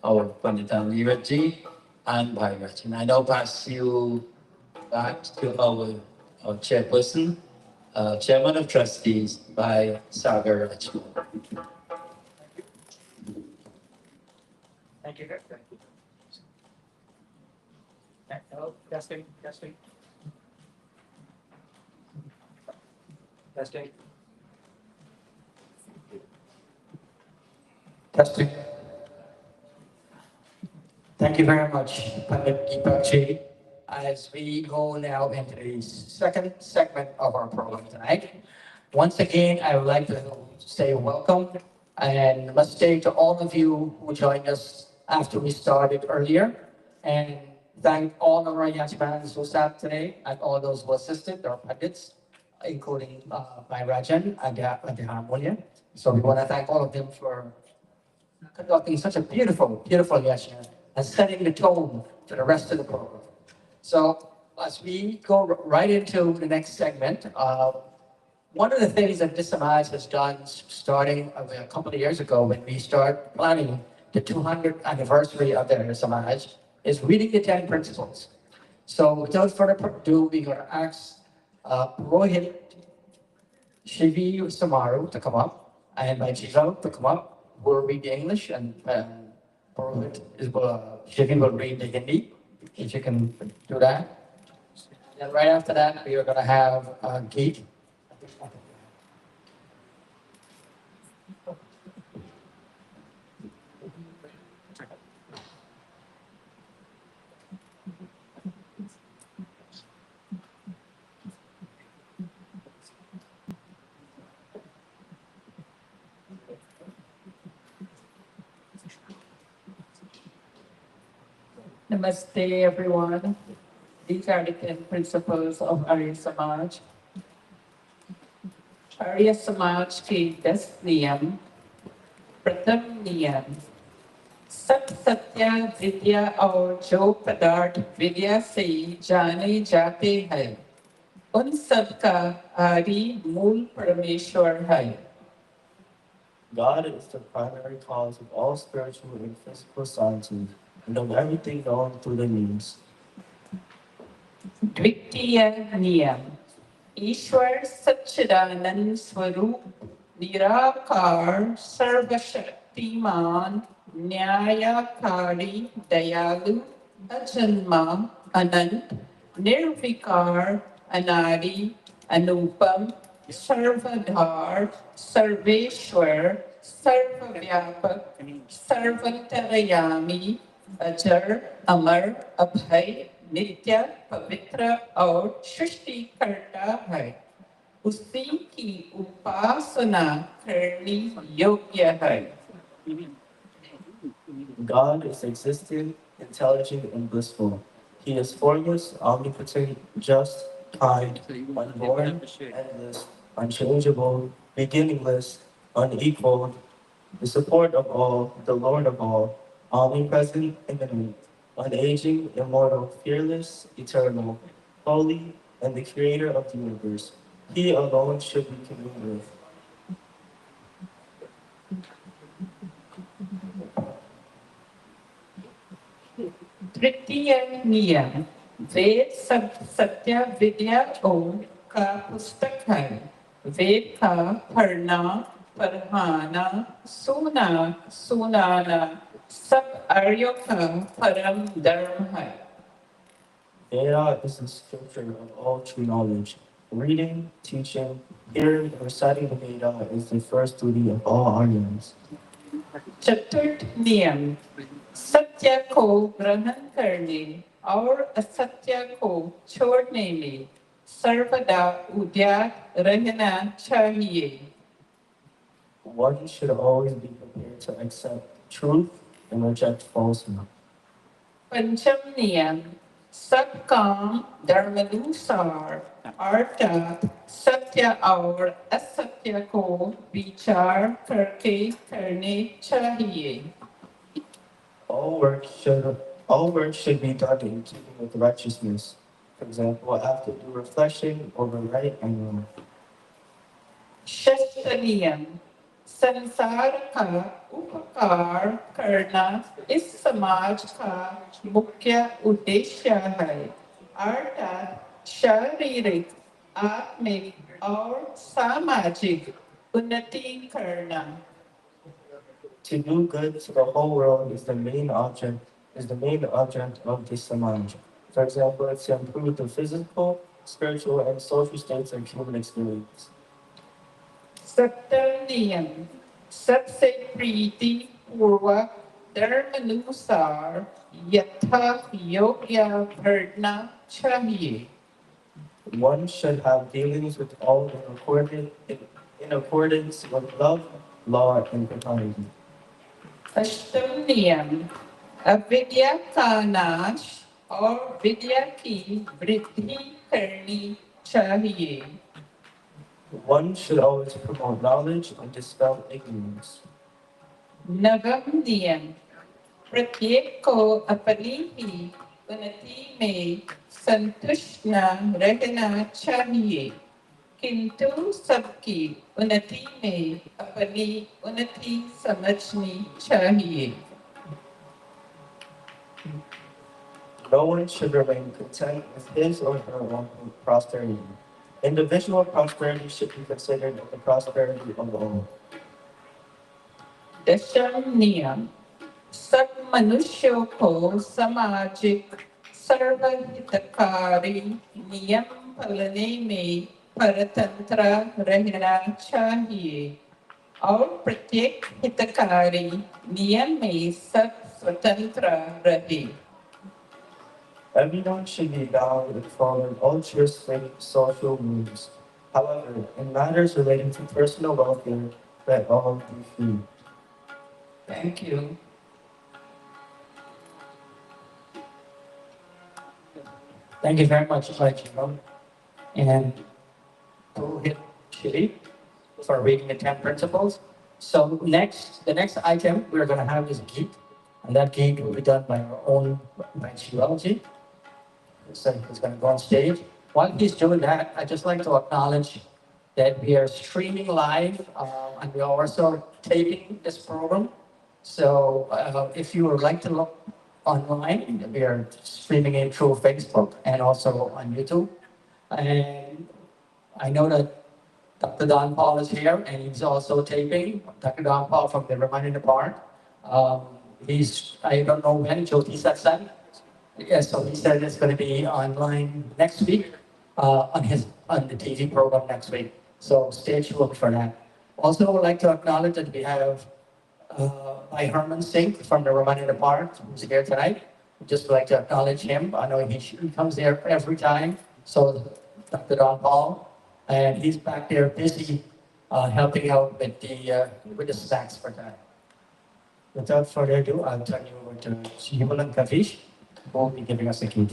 our Pandita Avirodh and Bhai Rachin. I now pass you back to our chairperson, chairman of trustees, by Sagar Rajput. Thank you. Hello, testing, testing, testing, testing. Thank you very much, Pandit Deepakji. As we go now into the second segment of our program tonight, once again, I would like to say welcome and namaste to all of you who joined us after we started earlier. And thank all of our yachmans who sat today and all those who assisted, our pundits, including my Rajan and the Harmonia. So we want to thank all of them for conducting such a beautiful, beautiful yashna and setting the tone for the rest of the program. So as we go right into the next segment, one of the things that this Samaj has done starting a couple of years ago when we start planning the 200th anniversary of the Samaj is reading the 10 principles. So without further ado, we're going to ask Rohit Shivi Samaru to come up and by Jizo to come up. We'll read the English and Rohit Shivi will read the Hindi, if you can do that. And right after that, we are going to have Geet. Namaste, everyone. These are the 10 principles of Arya Samaj. Arya Samaj के 10 नियम. प्रथम नियम, सब सत्य विद्या और जो पदार्थ विद्या से जाने जाते हैं उन सब का आदि मूल परमेश्वर है. God is the primary cause of all spiritual and physical sciences, and of everything known through the means. द्वितीय नियम, ईश्वर सच्चिदानंद स्वरूप निराकार सर्वशक्तिमान न्यायकारी दयालु अजन्मा अनंत निर्विकार अनादि अनुपम सर्वधार सर्वेश्वर सर्वव्यापक सर्वतरयामी अजर अमर अभय नित्य पवित्र और सृष्टिकर्ता है. उसी की उपासना करनी योग्य है. God is existent, intelligent, and blissful. He is formless, omnipotent, just, kind, unborn, endless, unchangeable, beginningless, unequaled, the support of all, the Lord of all, omnipresent, immanent, unaging, immortal, fearless, eternal, holy, and the creator of the universe. He alone should be communed with. तृतीय नियम, वेद सब सत्य विद्या का पुस्तक है. वेद का पढ़ना पढ़ाना सुना सुनाना सब आर्यों का परम धर्म है. Veda is the scripture of all true knowledge. Reading, teaching, hearing, and reciting the Veda is the first duty of all Aryans. चतुर्थ नियम, सत्य को ग्रहण करने और असत्य को छोड़ने में सर्वदा उद्यत रहना चाहिए. One should always be prepared to accept truth and reject falsehood. पंचम नियम, सब काम धर्मानुसार अर्थात सत्य और असत्य को विचार करके करने चाहिए. All work should be done in keeping with righteousness. For example, after due reflection over right and wrong. षष्ठ नियम, संसार का उपकार करना इस समाज का मुख्य उद्देश्य है, अर्थात शारीरिक, आत्मिक और सामाजिक उन्नति करना। To do good to the whole world is the main object of this Samaj. For example, it's to improve the physical, spiritual, and social states of human experience. सप्तम नियम, सबसे प्रीति पूर्वक धर्मानुसार यथा योग्य बढ़ना चाहिए। One should have dealings with all in accordance with love, law, and propriety. अष्टम नियम, अविद्या का नाश और विद्या की वृद्धि करनी चाहिए। One should always promote knowledge and dispel ignorance. नवम नियम, प्रत्येक को अपनी ही उन्नति में संतुष्ट न रहना चाहिए, किंतु सबकी उन्नति में अपनी उन्नति समझनी चाहिए। No one should remain content with his or her own prosperity. Individual prosperity should be considered the prosperity of all. दशम नियम, सब मनुष्यों को सामाजिक सर्वहितकारी नियम पालने में परतंत्र रहना चाहिए और प्रत्येक हितकारी नियम में सब स्वतंत्र रहे। Everyone should be bound and following altruistic social rules. However, in matters relating to personal welfare, let all be free. Thank you. Thank you very much, Rajima. And Puhit Shri for reading the 10 principles. So the next item we're going to have is Geet. And that Geet will be done by our own Vajrology. So he's going to go on stage. While he's doing that, I'd just like to acknowledge that we are streaming live and we are also taping this program. So if you would like to look online, we are streaming it through Facebook and also on YouTube. And I know that Dr. Don Paul is here and he's also taping. Dr. Don Paul from the Reminding Park. I don't know when, Jyoti Satsang. Yeah, so he said it's going to be online next week on the TV program next week. So stay tuned for that. Also, I would like to acknowledge that we have by Herman Singh from the Romania Park, who's here tonight. Just like to acknowledge him. I know he comes there every time. So Dr. Don Paul, and he's back there busy helping out with the snacks for that. Without further ado, I'll turn you over to Shibulan Kavish, who will be giving us a key.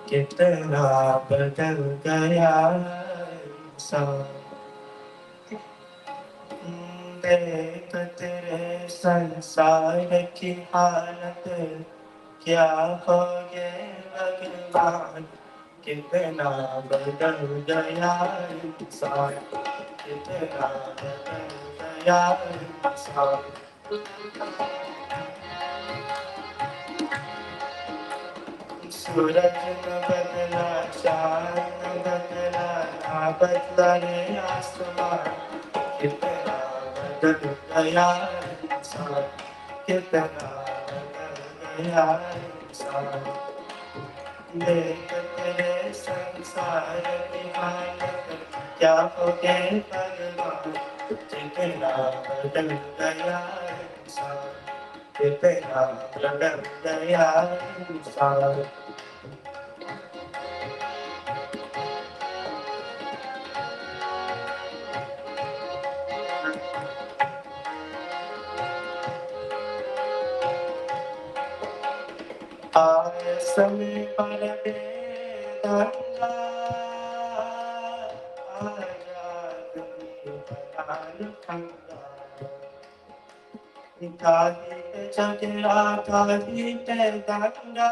कितना बदल गया इंसान देख तेरे संसार की हालत क्या हो ये भगवान कितना बदल गया इंसान कितना बदल गया इंसान सूरज न बदला चांद न बदला ना बदला रे आसमान कितना बदल गया इंसान कितना बदल गया इंसान देख तेरे संसार की हालत क्या हो गए भगवान कितना बदल गया इंसान कितना बदल गया इंसान आए समय पर बेदंगा आजाद में बलाल खंगा काली चकेरा काली ते दंगा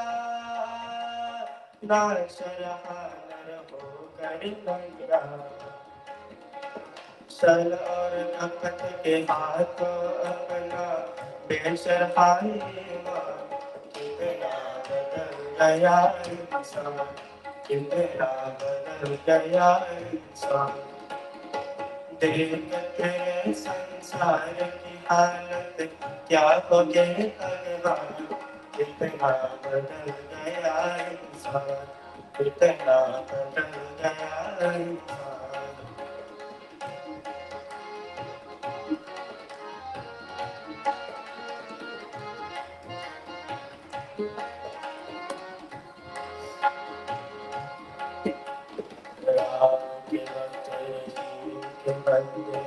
नाच रहा नर होकर नंगा सल और नखत के हाथों अपना बेसहाय माँ कितना बदल गया इंसान कितना बदल गया इंसान देख तेरे संसार की हालत क्या हो गए भगवान कितना बदल गया इंसान कितना बदल गया इंसान राम के बंदे के बंदे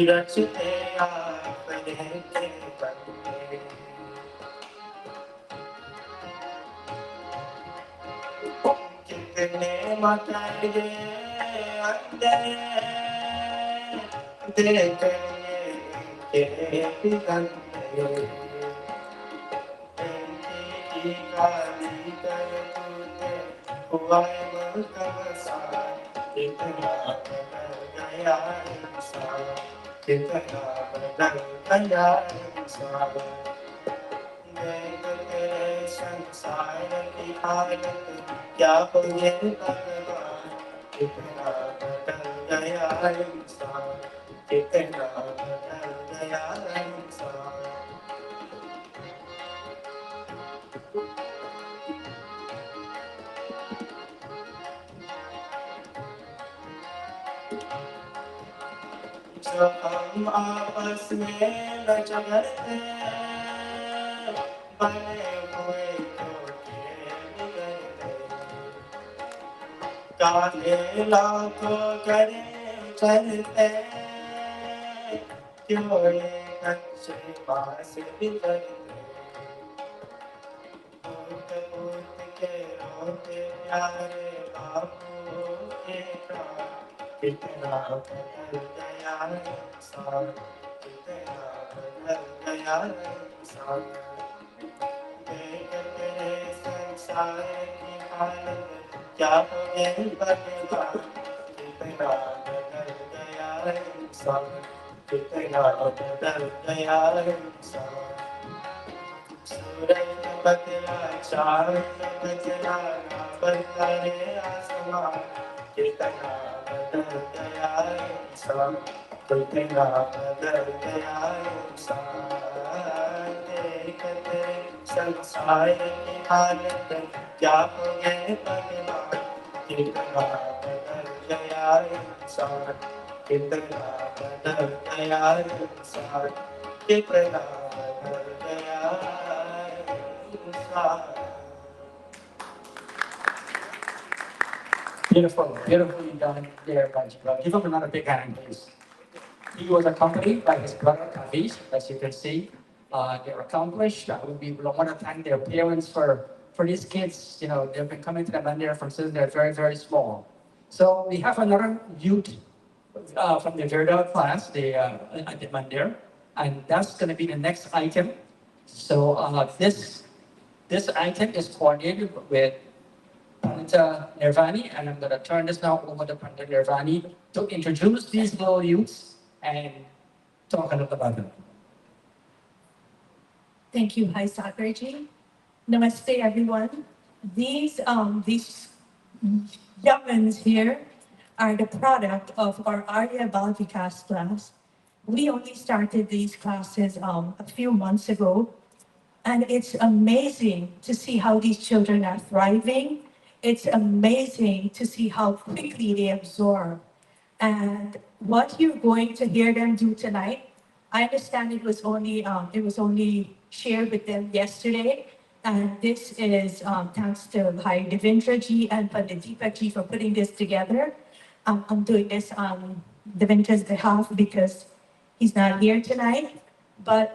रचते आपने के बंदे कितने मकड़े अंधे देख के भी गंदे की काली कर तूने हुआ मुकमसान कितना बदल गया इंसान कितना बदल गया इंसान देख तेरे संसार की हालत क्या हो ये भगवान कितना बदल गया इंसान कितना बदल गया इंसान जो हम आपस में न झगड़ते बने हुए तो बिगड़ते काहे लाखों करे चलते क्यों ये कच्चे बांस बिगड़ते पूत पूत के रोते प्यारे बापू के प्राण कितना बदल गया इंसान कितना बदल गया इंसान देख तेरे संसार की हालत क्या हो गई भगवान कितना बदल गया इंसान कितना बदल गया इंसान सूरज बदला चांद बदला ना बदला रे आसमान कितना बदल गया इंसान कितना बदल गया इंसान देख तेरे संसार की हालत क्या हो गए भगवान कितना बदल गया इंसान कितना बदल गया इंसान कितना बदल गया इंसान Beautiful, beautifully done there, Rajibra. Give him another big hand, please. He was accompanied by his brother Kavish, as you can see. They're accomplished. We want to thank their parents for these kids. You know, they've been coming to the mandir from since they're very, very small. So we have another youth from the Veda class, at the mandir, and that's going to be the next item. So this item is coordinated with Pandita Nirvani, and I'm going to turn this now over to Pandita Nirvani to introduce these little youths and talk a little about them. Thank you, Hi Sakarji. Namaste, everyone. These young ones here are the product of our Arya Balvikas class. We only started these classes a few months ago, And it's amazing to see how these children are thriving. It's amazing to see how quickly they absorb. And what you're going to hear them do tonight, I understand it was only shared with them yesterday. And this is thanks to Bhai Devendra ji and Pandit Deepak ji for putting this together. I'm doing this on Devendra's behalf because he's not here tonight. But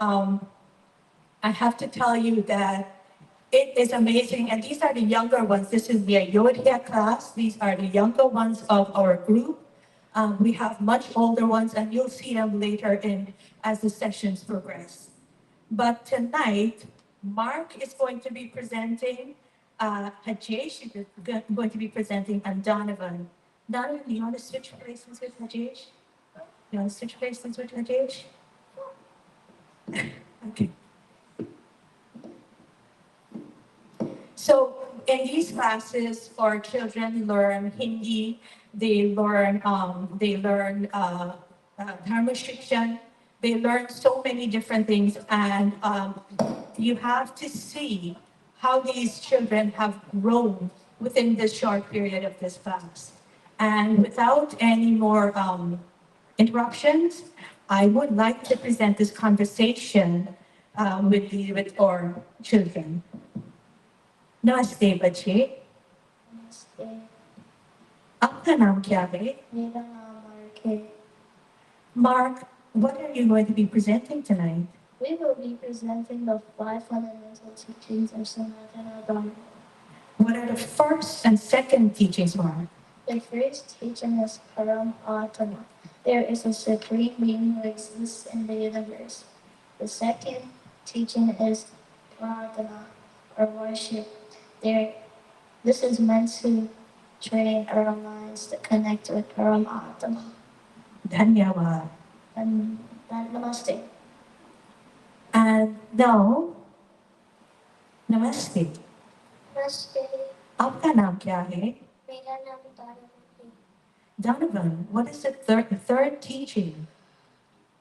I have to tell you that it is amazing. And these are the younger ones. This is the Ayodhya class. These are the younger ones of our group. We have much older ones, and you'll see them later in as the sessions progress. But tonight, Mark is going to be presenting, Hajesh is going to be presenting, and Donovan. Donovan, do you want to switch places with Hajesh? You want to switch places with Hajesh? Okay. So in these classes, our children learn Hindi, they learn Dharma Shikshan, they learn so many different things, and you have to see how these children have grown within this short period of this class. And without any more interruptions, I would like to present this conversation with our children. नमस्ते बच्चे नमस्ते, आपका नाम क्या है मेरा नाम mark है. Mark, what are you going to be presenting tonight? We will be presenting the five fundamental teachings of Sanatana Dharma. What are the first and second teachings, Mark? The first teaching is Param Atma. There is a supreme being who exists in the universe. The second teaching is Pradana, or worship. This is meant to train our minds to connect with Param Atma. Dhanyavad. And namaste. And now, namaste. Namaste. आपका नाम क्या है? मेरा नाम Donovan है. Donovan, what is the third teaching?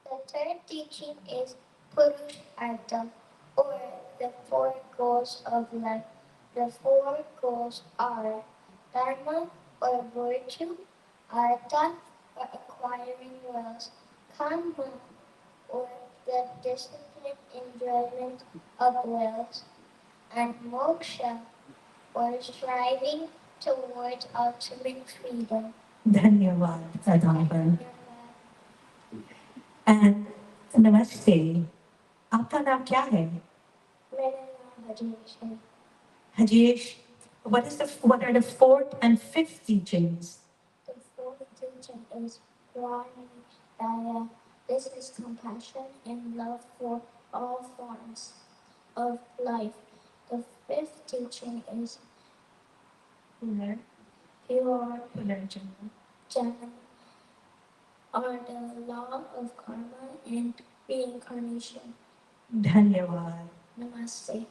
The third teaching is Purushartha, or the four goals of life. The four goals are Dharma, or virtue, Artha, or acquiring wealth, Karma, or the disciplined enjoyment of wealth, and Moksha, or striving towards ultimate freedom. Dhanyavad, Donovan. And namaste. आपका नाम क्या है? मेरा नाम हरीश है. Hajesh, what are the fourth and fifth teachings? The fourth teaching is Daya. This is compassion and love for all forms of life. The fifth teaching is Punar, pure Punarjana. Jnana, or the law of karma and reincarnation. Dhanyavad. Namaste.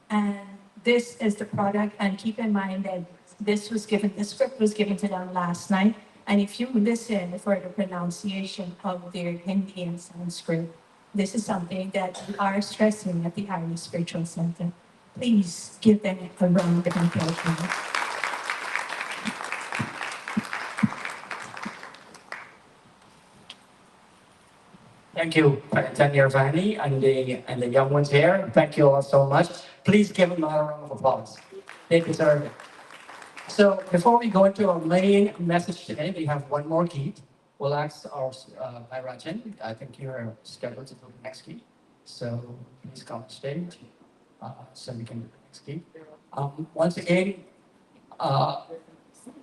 And this is the product, and keep in mind that the script was given to them last night. And if you listen for the pronunciation of their Hindi and Sanskrit, this is something that we are stressing at the Arya Spiritual Center. Please give them a round of applause. Thank you, Tanya Vani and the young ones here. Thank you all so much. Please give them a round of applause. They deserve it. So before we go into our main message today, we have one more git. We'll ask our Rajan. I think you're scheduled to do the next git. So please come to stage so we can do the next git. Once again,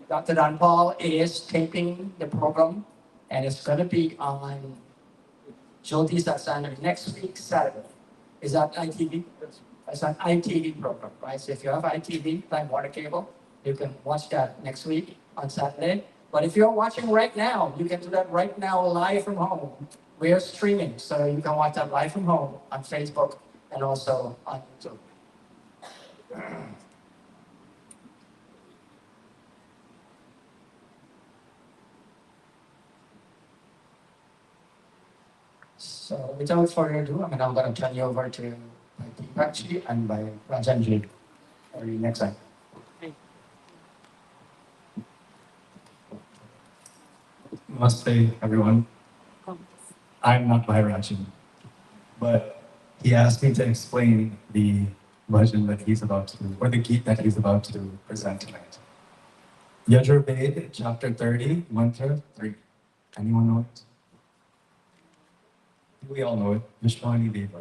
Dr. Dan Paul is taping the program, and it's going to be on Jyoti Satsang next week, Saturday. Is that ITV? It's an ITV program, right? So if you have ITV, like water cable, you can watch that next week on Saturday. But if you're watching right now, you can do that right now live from home. We are streaming, so you can watch that live from home on Facebook and also on YouTube. So without further ado, I'm going to turn you over to my team. Deepakji and by Rajanji. Next slide. Namaste, everyone. I'm not Bhairajin, but he asked me to explain the bhajan that he's about to, or the geet that he's about to present tonight. Yajurved, chapter 30, mantra 3. Anyone know it? We all know it, Vishwani Deva.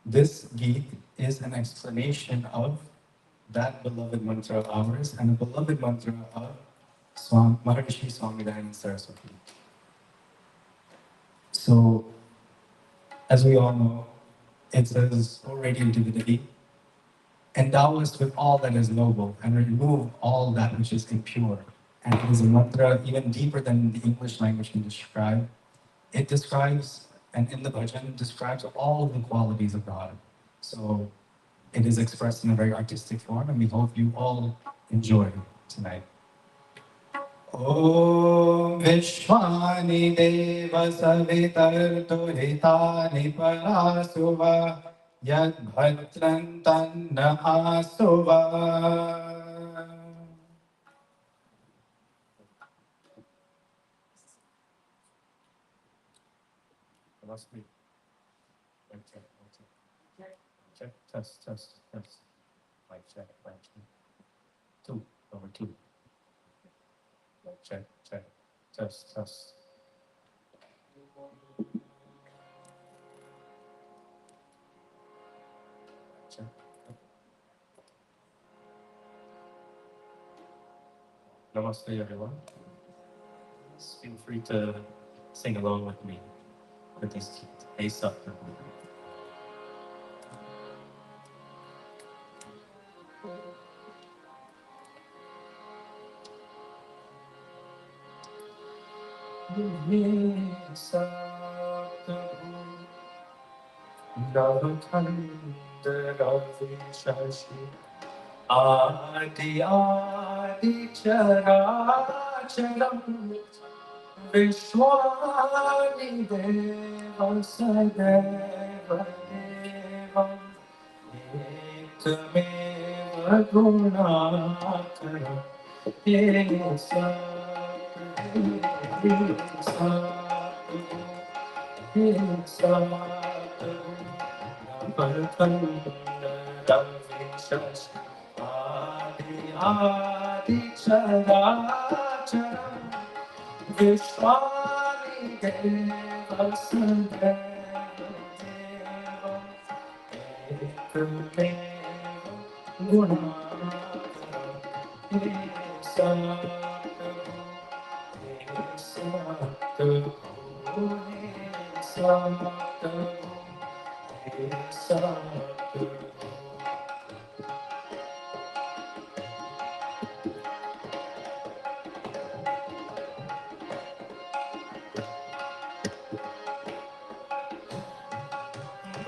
This geet is an explanation of that beloved mantra of ours and a beloved mantra of Maharishi Swami Dayananda Saraswati. So, as we all know, it says, O radiant divinity, endow us with all that is noble and remove all that which is impure. And it is a mantra even deeper than the English language can describe. It describes, and in the bhajan, describes all of the qualities of God. So it is expressed in a very artistic form, and we hope you all enjoy tonight. Om Vishwani Deva Savitarto Hitani Parasuva Yad Bhatran Tanna Asuva. Must be. Check, test, test, test. Mic check, mic check. 2, over 2. Check, check, test, test. Check. Namaste, everyone. Feel free to sing along with me with this geet. Hey, Satya. Adi Adi Characharam Vishwani Deva Sadeva Deva Ekmeva Gunakara Esa Adi Characharam Vishwani Deva Sadeva Deva Ekmeva Gunakara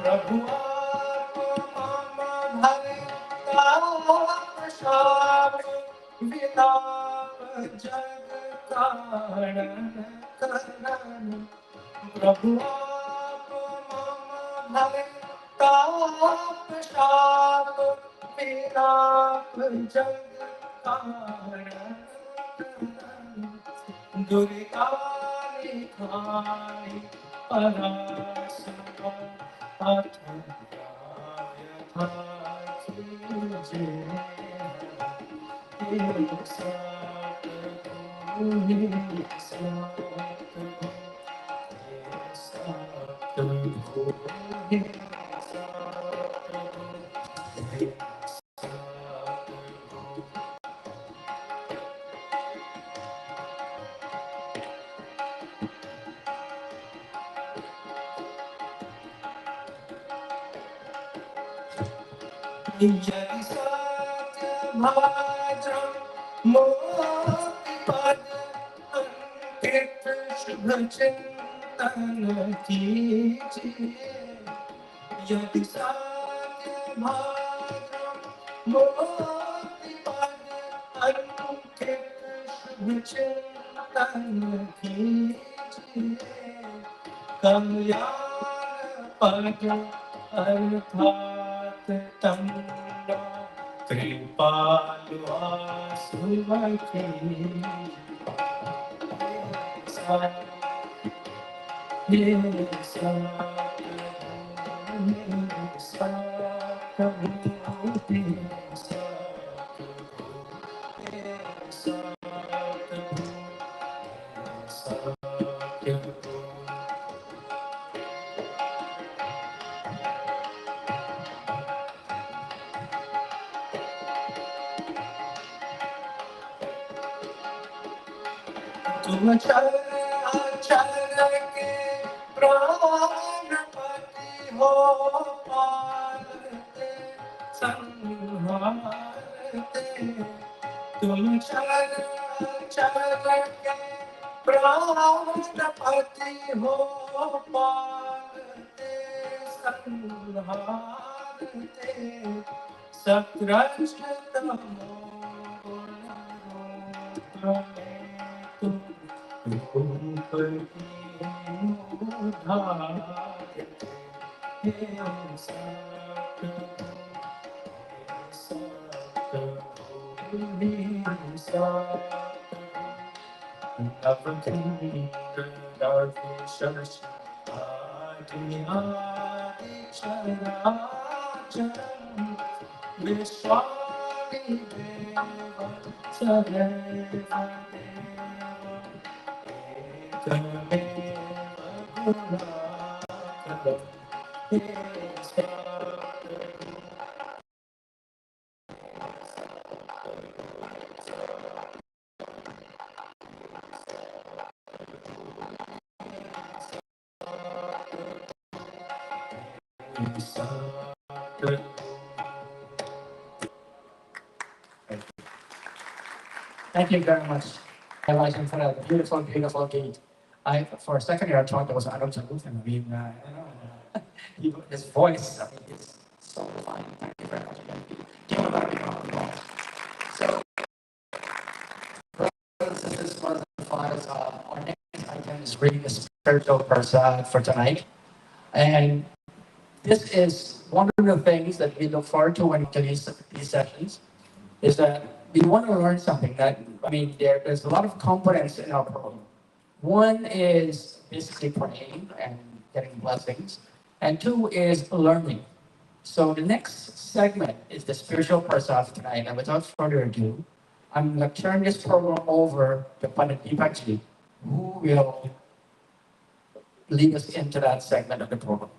Prabhu Mama Bhare Prashad Vinap Jag Karan Karan Prabhu Mama Bhare Prashad Vinap Jag Karan Durgani Kani Parasva Jai Satyabhadram Mokpad Ankit Shubha Chintan Kijiye Jai Satyabhadram Mokpad Ankit Shubha Chintan Kijiye Kalyan Pada Arthat तन्नो कृपालु आसुवके तुम चल चल के प्राणपति हो पालते संहारते तुम चल चल के प्राणपति हो पालते संहारते सकृष्ट Thank you very much, Elijah, for that beautiful, beautiful gate. For a second here, I thought that was Avirodh. I mean, his voice, I mean, it's so fine. Thank you very much. Give him a round of applause. So, brothers and sisters, mothers and fathers, our next item is reading the spiritual prasad for tonight. And this is one of the things that we look forward to when we do these sessions, is that we want to learn something that, I mean, there's a lot of components in our program. One is basically praying and getting blessings, and two is learning. So the next segment is the spiritual prasad tonight, and without further ado, I'm going to turn this program over to Pandit Deepakji, who will lead us into that segment of the program.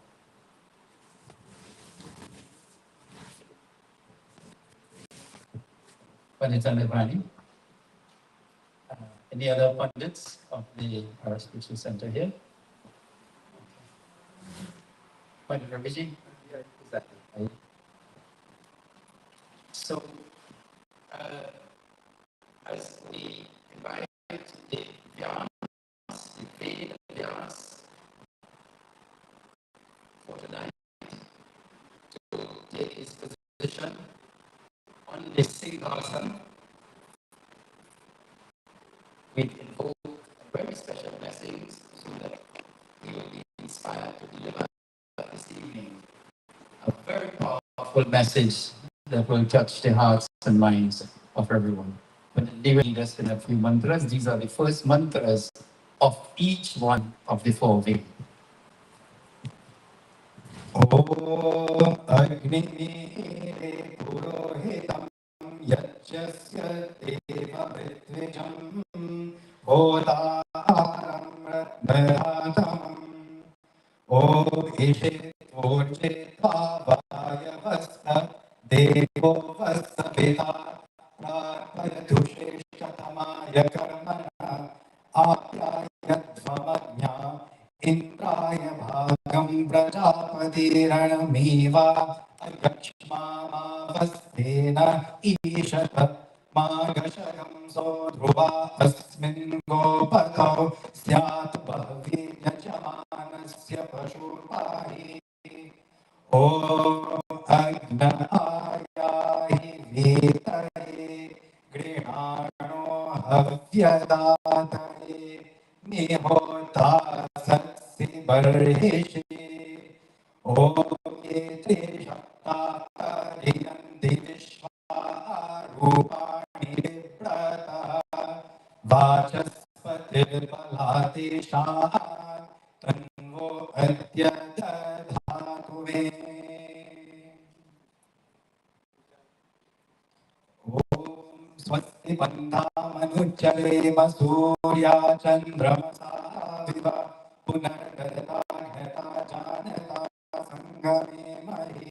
Pandit Chandravani. Any other pundits of our spiritual center here? Pandit Ravideen? Exactly. So, as we invite the Vyas, the Veda Vyas, for tonight to take his position on the Singhasan, we invoke a very special blessing so that he will be inspired to deliver this evening a very powerful message that will touch the hearts and minds of everyone. But they will lead us in a few mantras. These are the first mantras of each one of the four Vedas. Om Agni Purohitam Yajyasya Deva Vitvijam Hotaram Ratnaratam Om Ishit Vojit Bhavaya Vasta Devo Vasta Veda Prarpayatu Sheshtatamaya Karmana Apyayadvamajna Indraya Bhagam Prajapatiranameva Agakshmama Vastena Ishata Magashagam Sodhruva Asmin Gopatau Syat Bhavina Jamanasya Pashurvahi Om Agna Ayahi Vitaye Grihano Havyadataye Mihota Satsi Barhishi Om Yetri तातरियन्ति विश्वा रूपाणि विव्रतः वाचस्पतिर्बलादेशाः तन्वो अद्य दधातु मे ॐ स्वस्ति पन्थामनुचरेम सूर्या चन्द्रमसा विव पुनर्गता घटा जानता संगमे महि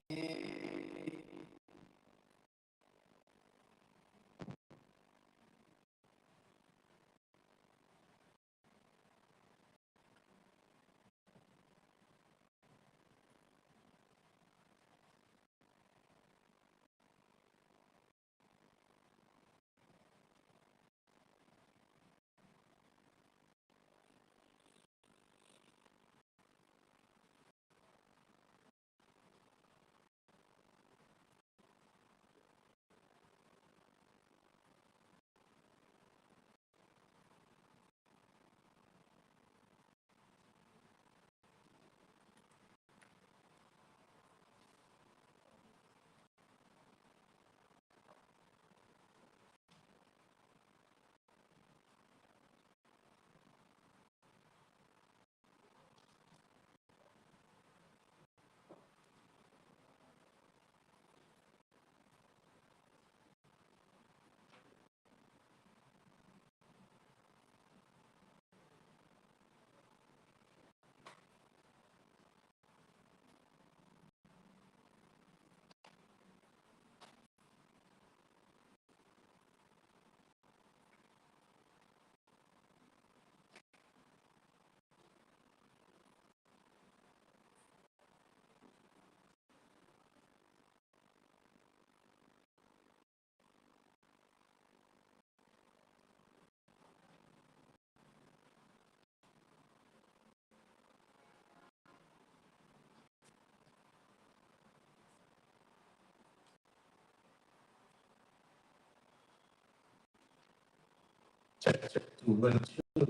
check 2 1 2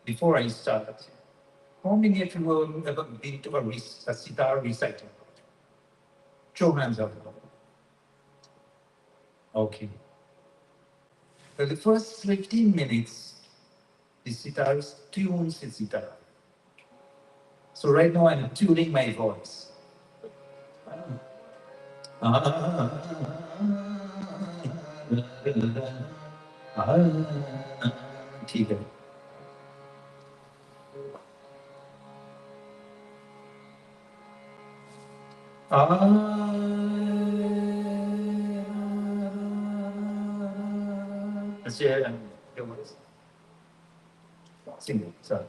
Before I start, how many of you have ever been to a sitar recital? Show hands up. Okay. For the first 15 minutes, the sitar tunes the sitar. So right now I'm tuning my voice. ठीक है. Let's share and your voice. Sing it, sorry.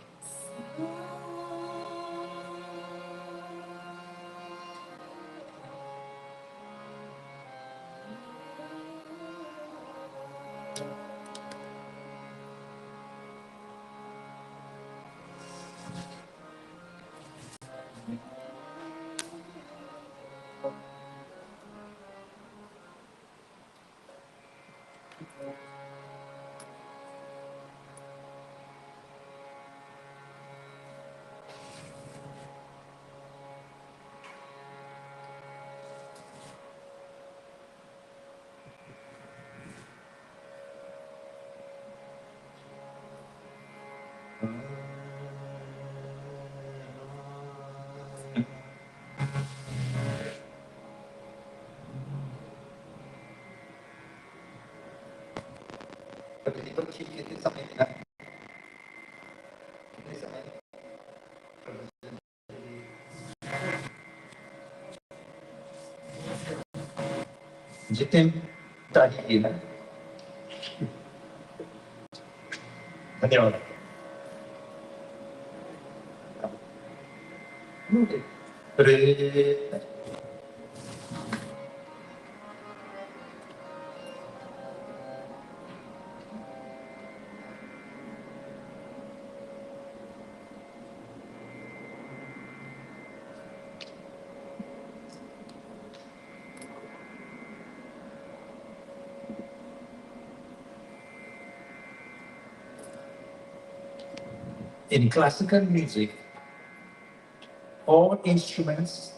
Jitin ताही है धन्यवाद In classical music, all instruments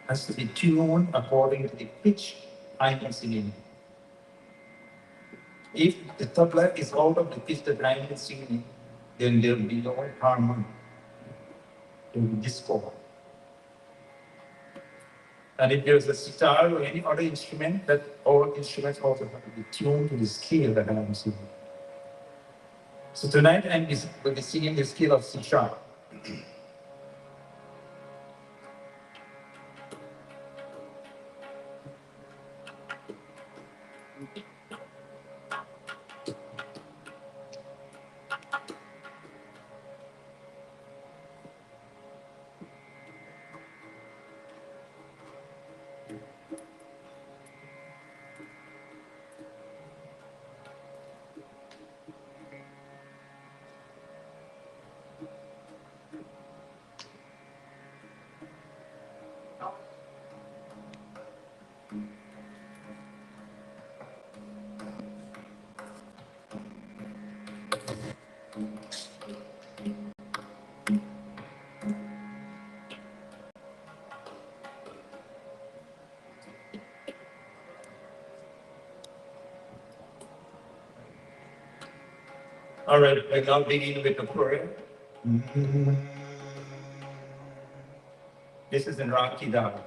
has to be tuned according to the pitch I am singing. If the tabla is out of the pitch that I am singing, then there will be no harmony, there will be discord. And if there's a sitar or any other instrument, that all instruments also have to be tuned to the scale that I am singing. So tonight I will be singing the scale of C sharp. All right, I now begin with the prayer. This is in Raki Dal.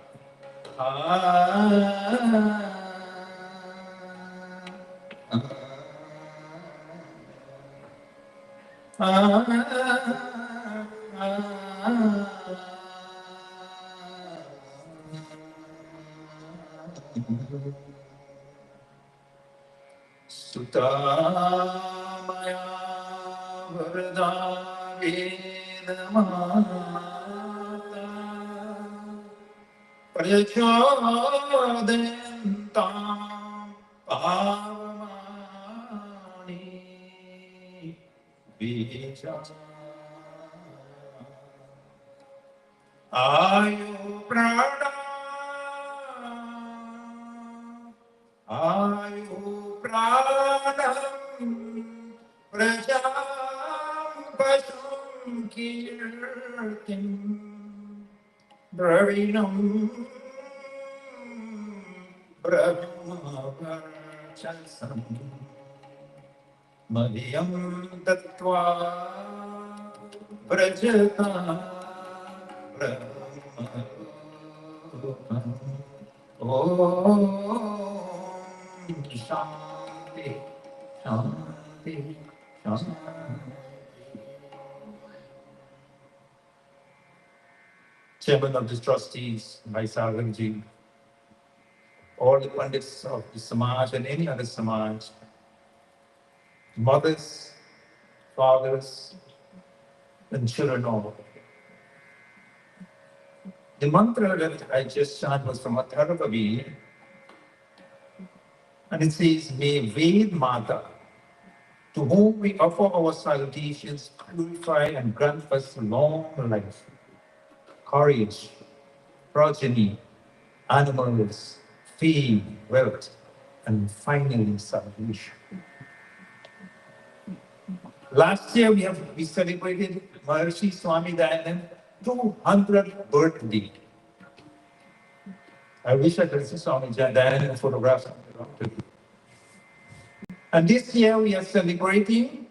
Sutamaya Varda Veda Mata Prachodantam Pavamani Bija Ayu Prana Ayu Pranam Prajam Pasum Kirtim Dravinam Brahmavarchasam Madhyam Tattva Brajata Brahmarupam Om Shanti Shanti Shanti. Chairman of the trustees, Bhai Sagarji, all the pandits of the Samaj and any other Samaj, mothers, fathers, and children all. The mantra that I just chanted was from Atharvaveda, and it says, May Ved Mata, to whom we offer our salutations, purify and grant us long life, courage, progeny, animals, fame, wealth, and finally salvation. Last year we celebrated Maharishi Swami Dayanand 200th birthday. I wish I could see Swami Dayanand photographs. And this year we are celebrating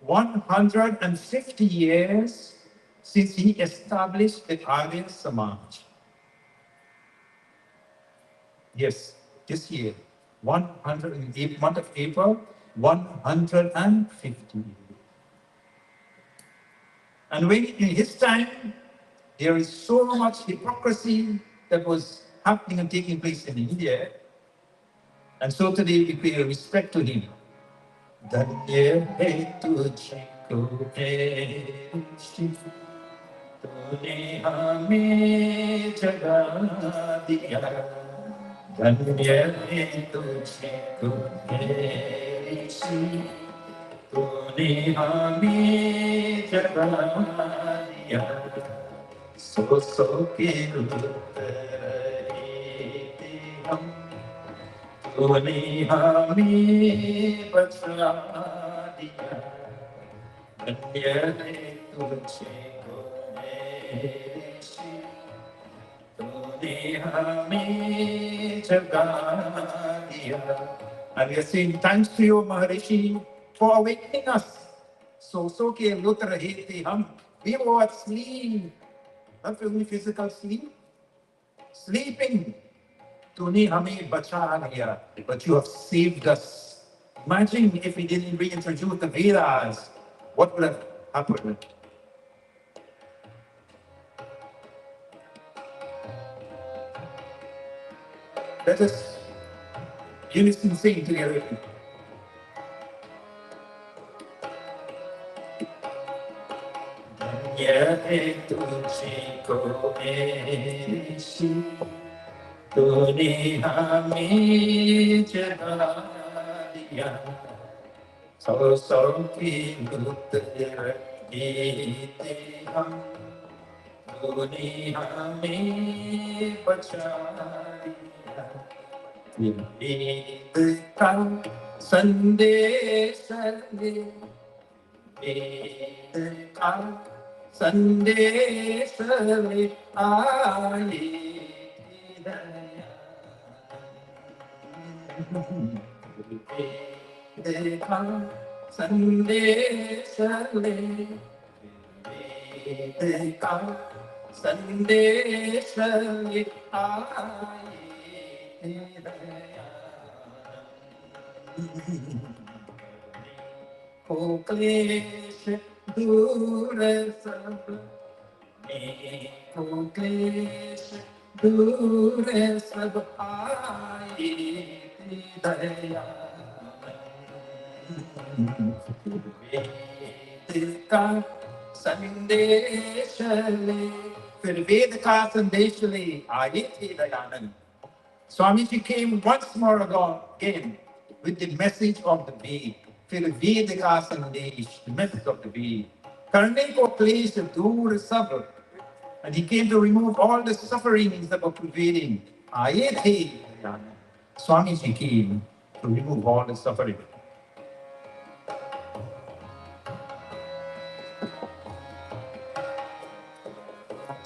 150 years since he established the Arya Samaj. Yes, this year, 108th month of April, 150. And when in his time, there is so much hypocrisy that was happening and taking place in India. And so today we pay respect to him. धन्य है तुझको ऐसी, तूने हमें जगा दिया। धन्य है तुझको ऐसी, तूने हमें जगा दिया। सो के लुट रहे थे हम, तूने हमें बचा दिया। धन्य है तुझको ऐसी, तूने हमें जगा दिया। And we are saying thanks to you, Maharishi, for awakening us. So ke lut rahe the hum. We were asleep, not only physical sleep, sleeping. तूने हमें बचा लिया, but you have saved us. Imagine if we didn't reintroduce the Vedas, what would have happened? Let us unison sing together. धन्य तुझको ऐसी, तूने हमें जगा दिया। सौ की लुट रही थे हम, तूने हमें बचा दिया। वेद का संदेश ले, वेद का संदेश ले आए दया। वेद का संदेश ले, वेद का संदेश ले आए दया। को क्लेश दूर सब, को क्लेश दूर सब आए दया। वेद का संदेश ले, फिर वेद का संदेश ले आए थे Dayanand. Swamiji came once more again with the message of the Ved, फिर वेद का संदेश, the message of the Ved. करने को क्लेश दूर सब, and he came to remove all the sufferings that were prevailing. आए थे Dayanand. Swamiji came to remove all the suffering.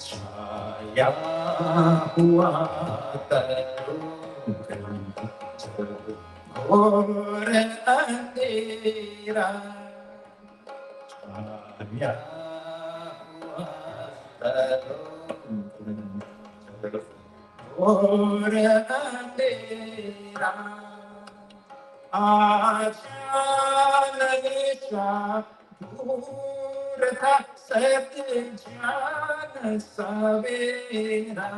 छाया हुआ घोर अंधेरा, छाया हुआ घोर अंधेरा। अचानक दूर था सत्य ज्ञान सवेरा।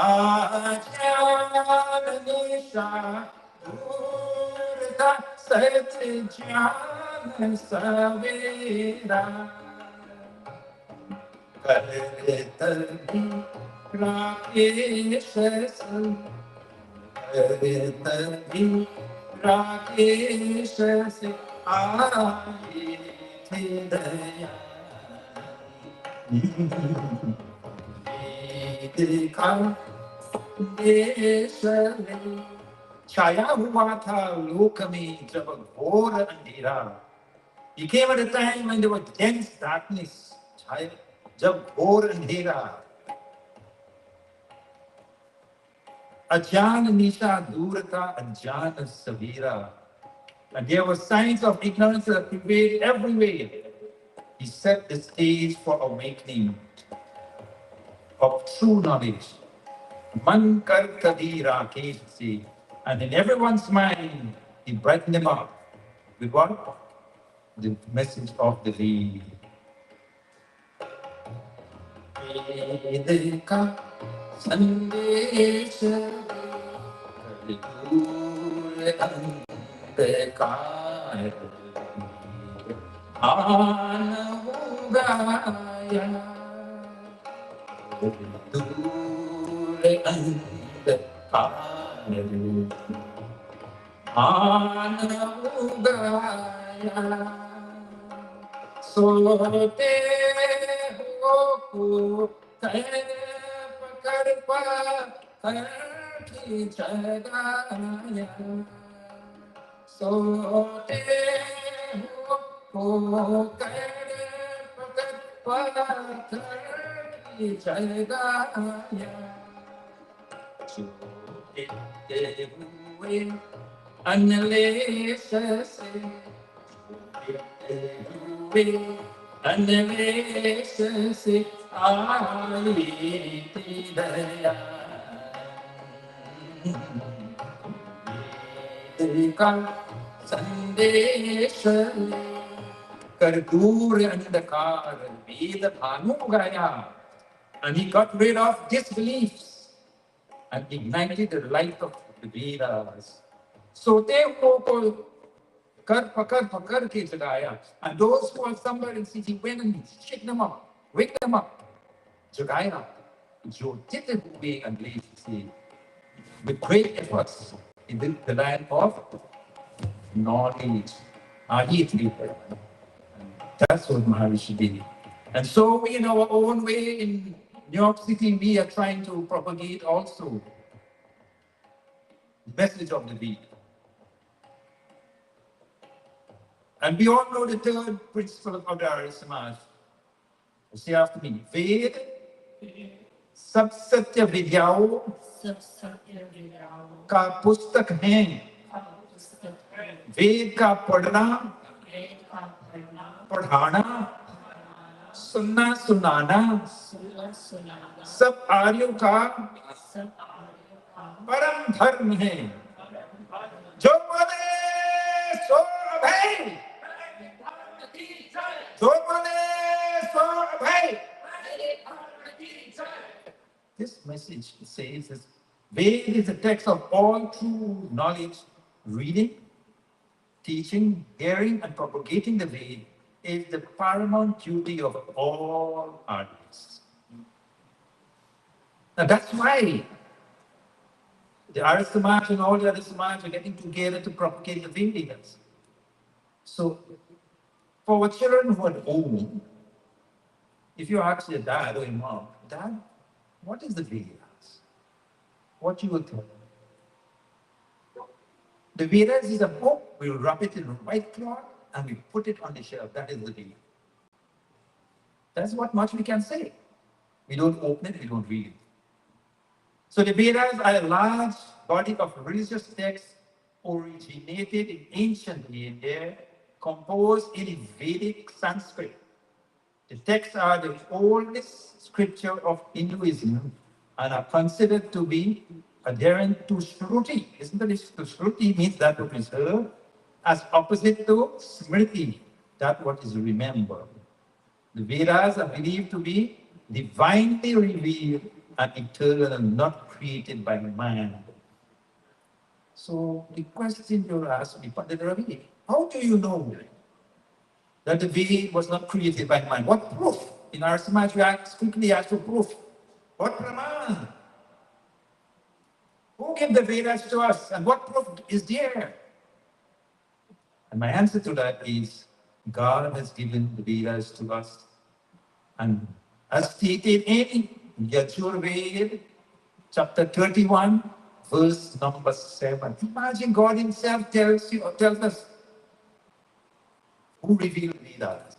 अचानक दूर था सत्य ज्ञान सवेरा। करतभी राकेश करतभी राकेश से आए थे दया। वेद का देश में छाया हुआ था लोक में जब घोर अंधेरा। He came at a time when there was dense darkness, जब घोर अंधेरा। अज्ञान निशा दूर था, अज्ञान सवेरा। And there were signs of ignorance that prevailed everywhere. He set the stage for awakening of true knowledge. Man kar kabhi rakesh se. And in everyone's mind, He brightened them up with what? The message of the Veda. Veda ka sandesh दूर अंधकार आन उगाया दूर अंधकार आन उगाया सोते हो कर पकड़ कर की जगाया सोते हो कर पकड़ की जगाया छूटे हुए अनलेश से छूटे हुए अनलेश से आई थी दया का संदेश कर दूर अंधकार वेद भानु गया and he got rid of disbeliefs and ignited the light of the Vedas. सोते हुओं को कर पकड़ के जगाया. And those who are somewhere in city went and shake them up, wake them up. जगाया. जो चित्त हुए अंग्रेज से with great efforts in the land of knowledge. That's what Maharishi did. And so we, in our own way, in New York City, we are trying to propagate also the message of the Veda. And we all know the third principle of the Arya Samaj. Say after me, Veda, सब सत्य विद्याओं का पुस्तक है. वेद का पढ़ना, पढ़ाना, सुनना सुनाना सब आर्यों का परम धर्म है. जो बोले सो अभय, जो बोले सो अभय. This message says that Veda is the text of all true knowledge. Reading, teaching, hearing, and propagating the Veda is the paramount duty of all artists. Now that's why the Arya Samaj and all the other Samaj are getting together to propagate the Vedas. So, for our children who are old, if you ask your dad or your mom, Dad, what is the Vedas? What you will tell them? The Vedas is a book. We wrap it in a white cloth and we put it on the shelf. That is the Veda. That's what much we can say. We don't open it, we don't read it. So the Vedas are a large body of religious texts originated in ancient India, composed in Vedic Sanskrit. The texts are the oldest scripture of Hinduism and are considered to be adherent to Shruti. Isn't it? Shruti means that what is heard, as opposite to Smriti, that what is remembered. The Vedas are believed to be divinely revealed and eternal and not created by man. So the question you asked me, Pandit Ravi, how do you know that the Veda was not created by man? What proof? In our Samaj, we quickly ask for proof. What Praman? Who gave the Vedas to us and what proof is there? And my answer to that is, God has given the Vedas to us. And as stated in Yajurveda, chapter 31, verse number 7. Imagine God himself tells us who revealed Vedas.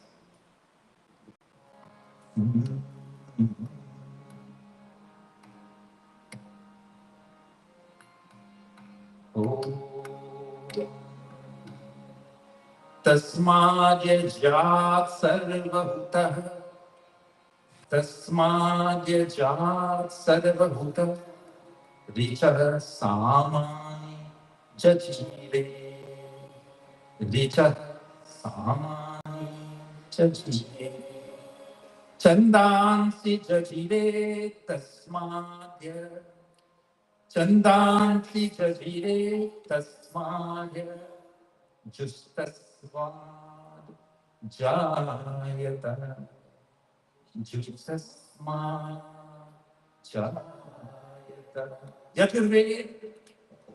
तस्माद्यजात् सर्वभूतः तस्माद्यजात् सर्वभूतः ऋचः सामानि जजीरे Richa Samani Chachire Chandansi Chachire Tasmadya Chandansi Chachire Tasmadya Justasvad Jayata Justasma Jayata. Yaturveda,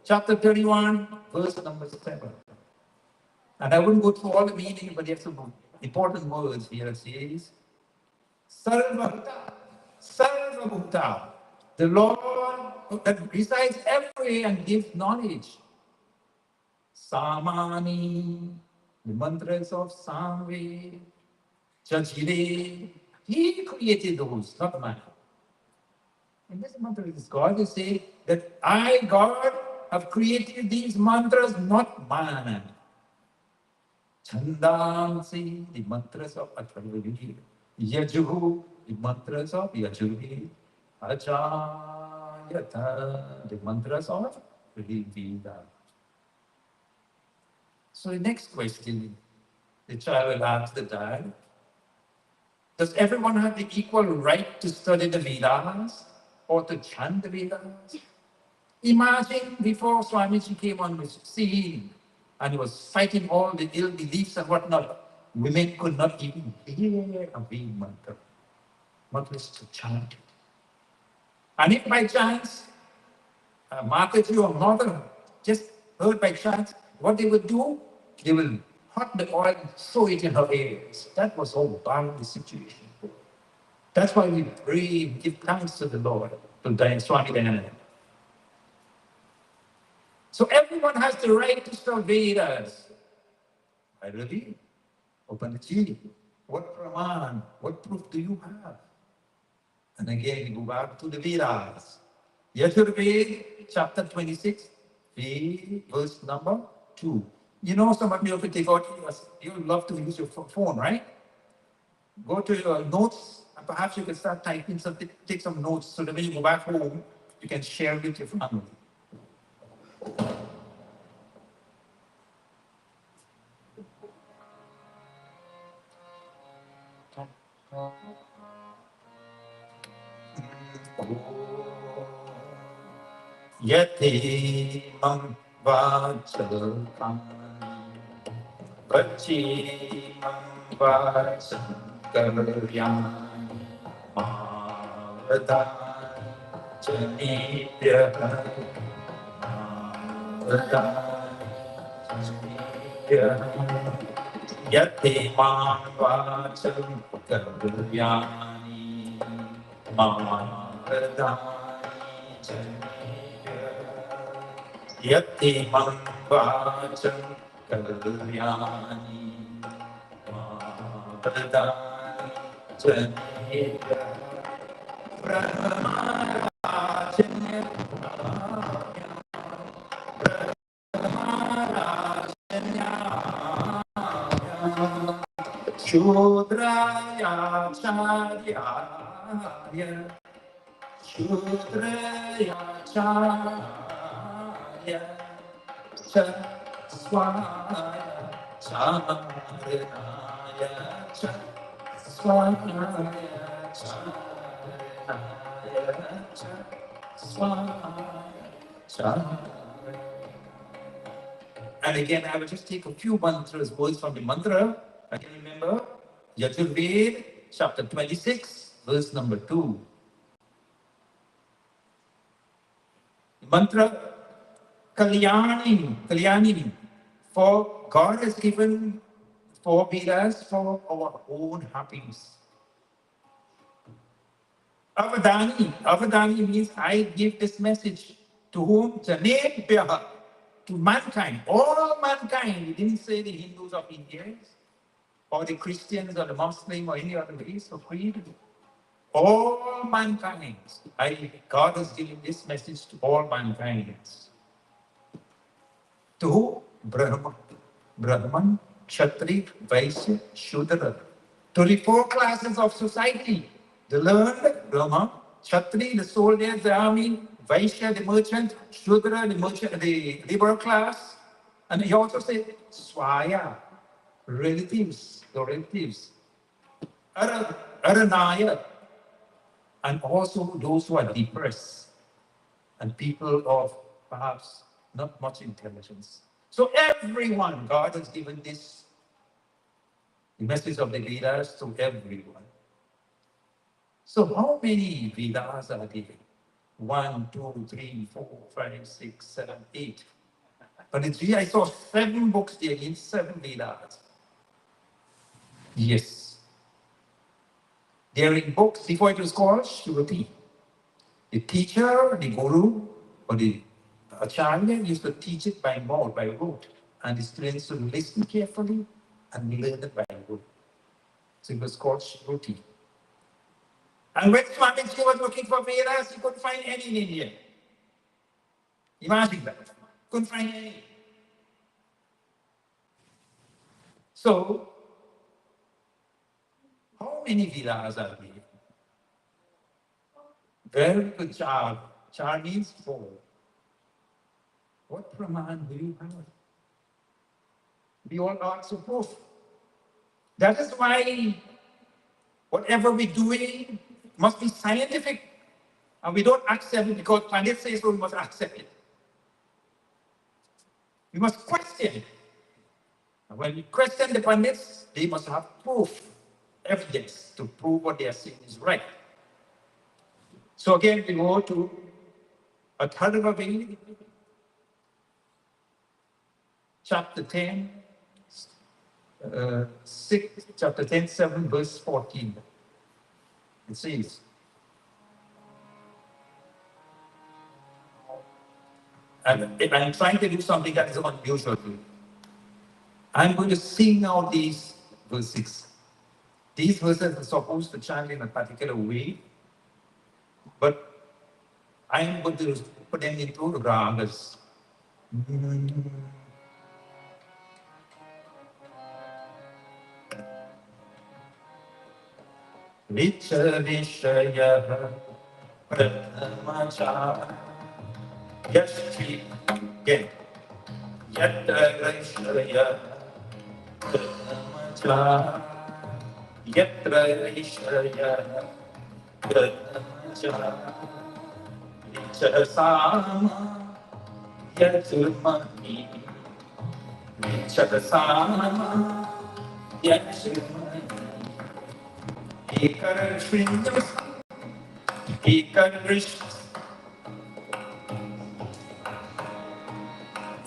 chapter 31, verse number 7. And I wouldn't go through all the meaning, but there's some important words here. It says, Sarvabhuta, Sarvabhuta, the Lord that resides everywhere and gives knowledge. Samani, the mantras of Samve, Chachire, he created those, not man. And this mantra is God is saying that I, God, have created these mantras, not man. Chandansi, the mantras of Atharvavedi. Yajuhu, the mantras of Yajuhi. Achayata, the mantras of Veda. So the next question the child will ask the dad, does everyone have the equal right to study the Vedas or to chant the Vedas? Imagine before Swamiji came on the scene and he was fighting all the ill beliefs and whatnot, women could not even hear a Veda mantra, much less to chant it. And if by chance, Mataji or mother just heard by chance, what they would do, they will hot the oil and throw it in her ears. That was all bad the situation. That's why we pray, give thanks to the Lord, to Swami Dayananda. So everyone has the right to study Vedas. I really open the G. What Praman, what proof do you have? And again, we go back to the Vedas. Yajurveda, chapter 26, verse number 2. You know, some of you have to take out, you love to use your phone, right? Go to your notes, and perhaps you can start typing something, take some notes, so that when you go back home, you can share with your family. Yati mam vachakam vachi mam vachakaryam mavadani janipya Yati mam vacham karyani mavadani Yati mam vacham karyani mavadani janipya Brahmarajanya Shudraya Charyaya Shudraya Charyaya Swaya Charanaya Swaya Charanaya And again, I will just take a few mantras, words from the mantra. I can remember Yajurveda, chapter 26, verse number 2. Mantra Kalyani. For God has given 4 Vedas for our own happiness. Avadani means I give this message to whom? Janebhyaha, to mankind, all mankind. He didn't say the Hindus of India, or the Christians, or the Muslim, or any other race or creed. All mankind. God has given this message to all mankind. To who? Brahman, Kshatri, Vaishya, Shudra. To the 4 classes of society. The learned, Brahma, Kshatri, the soldiers, the army, Vaishya, the merchant, Shudra, the merchant, the liberal class, And he also said Swaya, relatives, the relatives. Aranaya, and also those who are depressed and people of perhaps not much intelligence. So everyone, God has given this message of the Vedas to everyone. So how many Vedas are there? 1, 2, 3, 4, 5, 6, 7, 8. But it's here I saw 7 books there in 7 Vedas. Yes. They're in books before it was called Shruti. The teacher, the guru, or the acharya used to teach it by mouth, by rote. And the students should listen carefully and learn it by rote. So it was called Shruti. And when Swamiji was looking for Vedas, he couldn't find any in India. Imagine that. Couldn't find any. So, how many Vedas are there? Very good job. Char means 4. What Praman do you have? We all ask for proof. That is why whatever we're doing must be scientific. And we don't accept it because Pandit says so, we must accept it. We must question it. And when we question the Pandits, they must have proof, evidence to prove what they are saying is right. So again, we go to Atharvaveda, chapter 10, 6, chapter 10, 7, verse 14. It says, and I'm trying to do something that is unusual. I'm going to sing out these verses. These verses are supposed to chant in a particular way, but I am going to put them into ragas. Richa Vishaya Pratamacha Yashri again Yatra Rishaya Pratamacha Yatra Rishaya Pratamacha Richa Sama Yatsumani Richa Sama Yatsumani Ekar Shrindas Ekar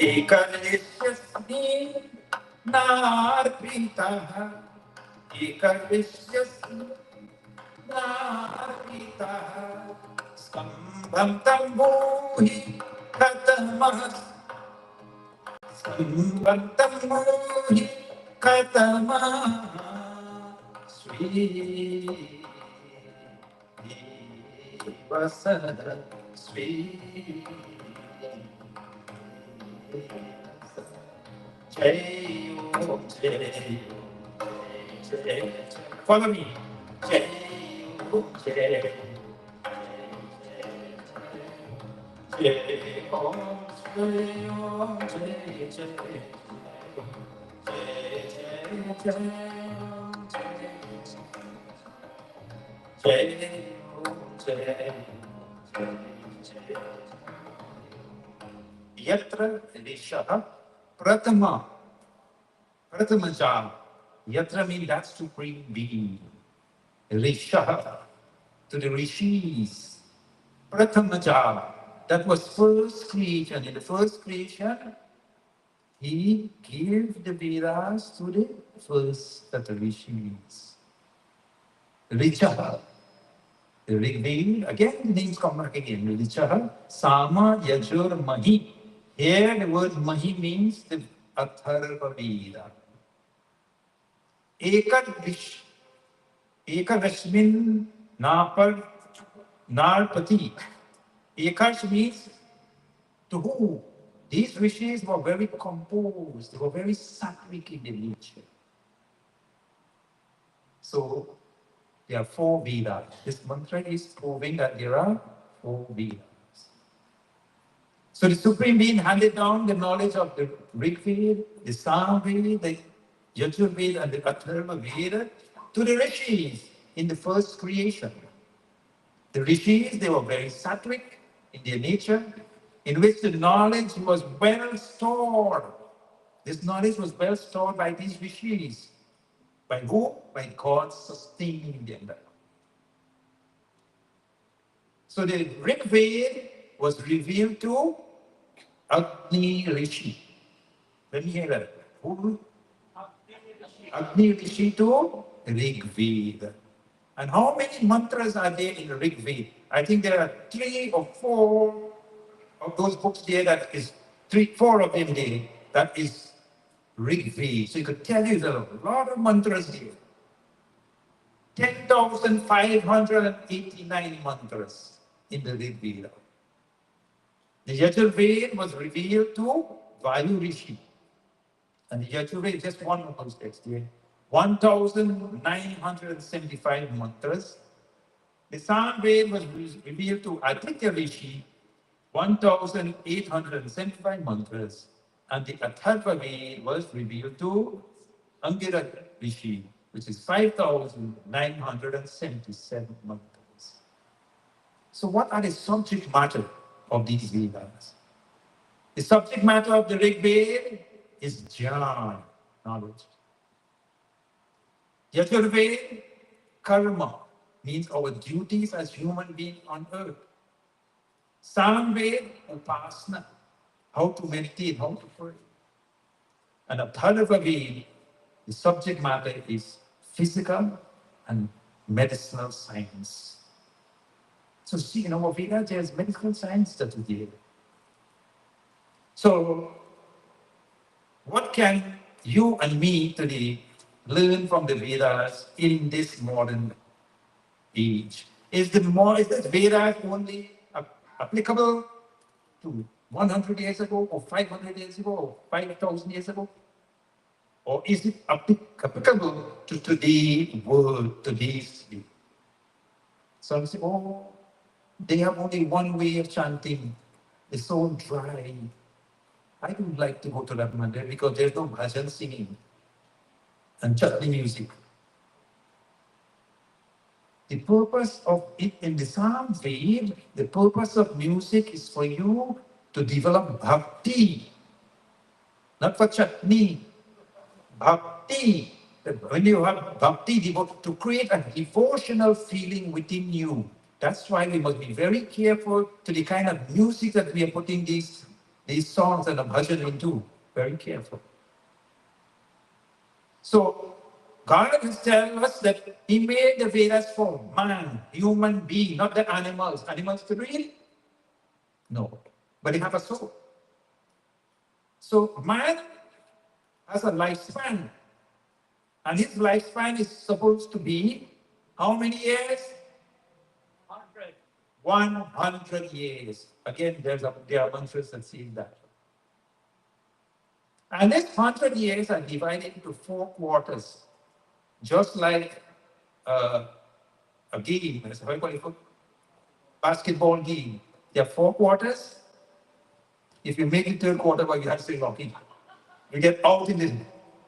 Ekadeshyasni narpitah Ekadeshyasni narpitah Skambham tambuhi katamas Skambham tambuhi katamas Sri Vasada Sri Jai Om Jai Jai. Follow me. Jai Om Jai Jai Om Jai Om Jai Jai Jai Jai Om Jai Yatra Rishaha Pratama Pratamaja. Yatra means that supreme being. Rishaha, to the rishis. Pratamaja, that was first creation. In the first creation, he gave the Vedas to the first of the rishis. Richaha, the Rigveda, again the names come back again. Richaha, Sama, Yajur, Mahi. Here the word Mahi means the Atharva Veda. Ekad Vish, Ekadashmin Napar Narpati. Ekash means to who? These rishis were very composed, they were very sattvic in their nature. So there are 4 Vedas. This mantra is proving that there are 4 Vedas. So the Supreme Being handed down the knowledge of the Rig Veda, the Sam Veda, the Yajur Veda, and the Atharva Veda to the Rishis in the first creation. The Rishis, they were very sattvic in their nature, in which the knowledge was well stored. This knowledge was well stored by these Rishis. By who? By God sustaining them. So the Rig Veda was revealed to Agni Rishi. Let me hear that. Who? Agni Rishi to Rig Veda. And how many mantras are there in the Rig Veda? I think there are 3 or 4 of those books there that is 4 of them there that is Rig Veda. So you could tell you there are a lot of mantras here. 10,589 mantras in the Rig Veda. The Yajur Veda was revealed to Vayu Rishi. And the Yajur Veda is just one of those texts here. 1,975 mantras. The Sam Veda was revealed to Aditya Rishi, 1,875 mantras. And the Atharva Veda was revealed to Angira Rishi, which is 5,977 mantras. So what are the subject matter of these Vedas? The subject matter of the Rig Veda is Jnana, knowledge. Yajurveda, karma, means our duties as human beings on earth. Samveda, upasana, how to meditate, how to pray. And Atharva Veda, the subject matter is physical and medicinal science. So see, in our Veda, there's medical science that we deal. So, what can you and me today learn from the Vedas in this modern age? Is the Vedas only applicable to 100 years ago, or 500 years ago, or 5,000 years ago? Or is it applicable to today's world, today's day? Some say, oh, they have only one way of chanting. It's so dry. I don't like to go to that mandir because there's no bhajan singing and chutney music. The purpose of it in the Sam Veda, the purpose of music is for you to develop bhakti, not for chutney. Bhakti. When you have bhakti, to create a devotional feeling within you. That's why we must be very careful to the kind of music that we are putting these songs and the bhajan into. Very careful. So, God has told us that He made the Vedas for man, human being, not the animals. Animals to read? No. But they have a soul. So, man has a lifespan. And his lifespan is supposed to be how many years? 100. 100 years. Again, there are mantras that say that. And these 100 years are divided into 4 quarters. Just like a game, how you call it? Basketball game. There are 4 quarters. If you make it third quarter, well, you have to say hockey. You get out in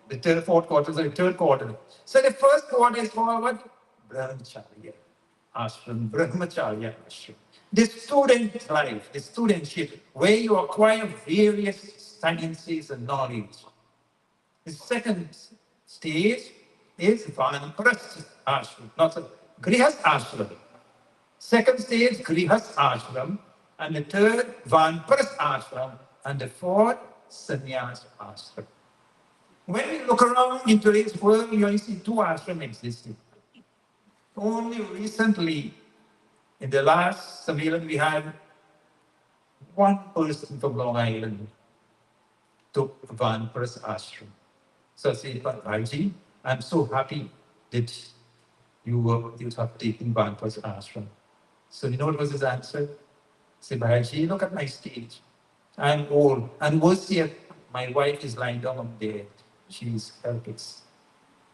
the third, fourth quarters, or the third quarter. So the first quarter is for what? Brahmacharya ashram, Brahmacharya ashram. The student life, the studentship, where you acquire various sciences and knowledge. The second stage is Vanprastha ashram, not Grihas ashram. Second stage, Grihas ashram. And the third, Vanprastha ashram. And the fourth, Sannyas ashram. When we look around in today's world, you only see 2 ashrams existing. Only recently, in the last Sammelan, we had 1 person from Long Island took Vanprastha ashram. So I said, Bhaiji, I'm so happy that you have taken Vanprastha ashram. So you know what was his answer? I said, Bhaiji, look at my stage. I'm old. And worse yet, my wife is lying down up there. She's helpless.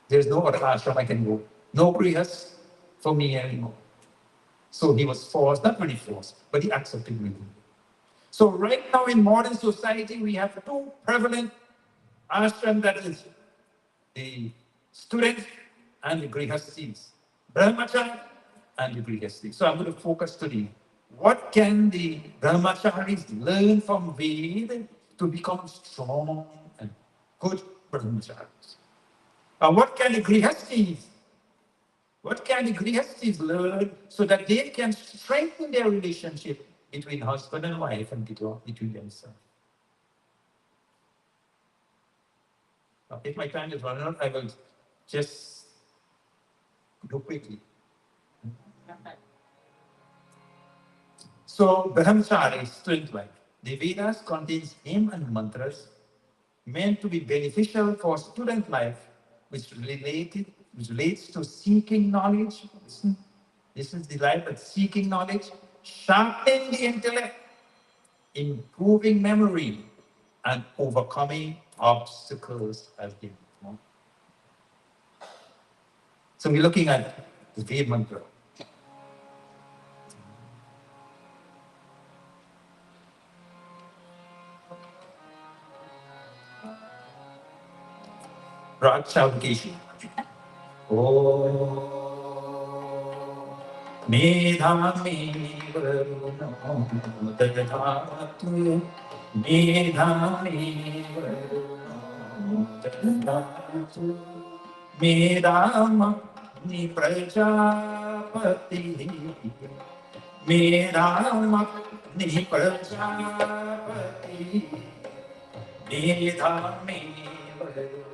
There's no other ashram I can go. No grihas for me anymore. So he was forced, not really forced, but he accepted me. So right now in modern society, we have two prevalent ashram, that is the students and the grihastis, brahmachari and the grihastis. So I'm going to focus today. What can the brahmacharis learn from Veda to become strong and good brahmacharis? What can the grihastis learn so that they can strengthen their relationship between husband and wife and between themselves? Now, if my time is running out, I will just go quickly. So, brahmachari is student life. The Vedas contains hymn and mantras meant to be beneficial for student life, which relates to seeking knowledge. Listen, this is the life of seeking knowledge, sharpening the intellect, improving memory, and overcoming obstacles as they move. So we're looking at the Ved mantra. Rag Chavkeshi. Oh, Medhami Varuno Dadhatu, Medhami Varuno Dadhatu, Medhama Ni Prajapati, Medhama Ni Prajapati, Medhami Varuno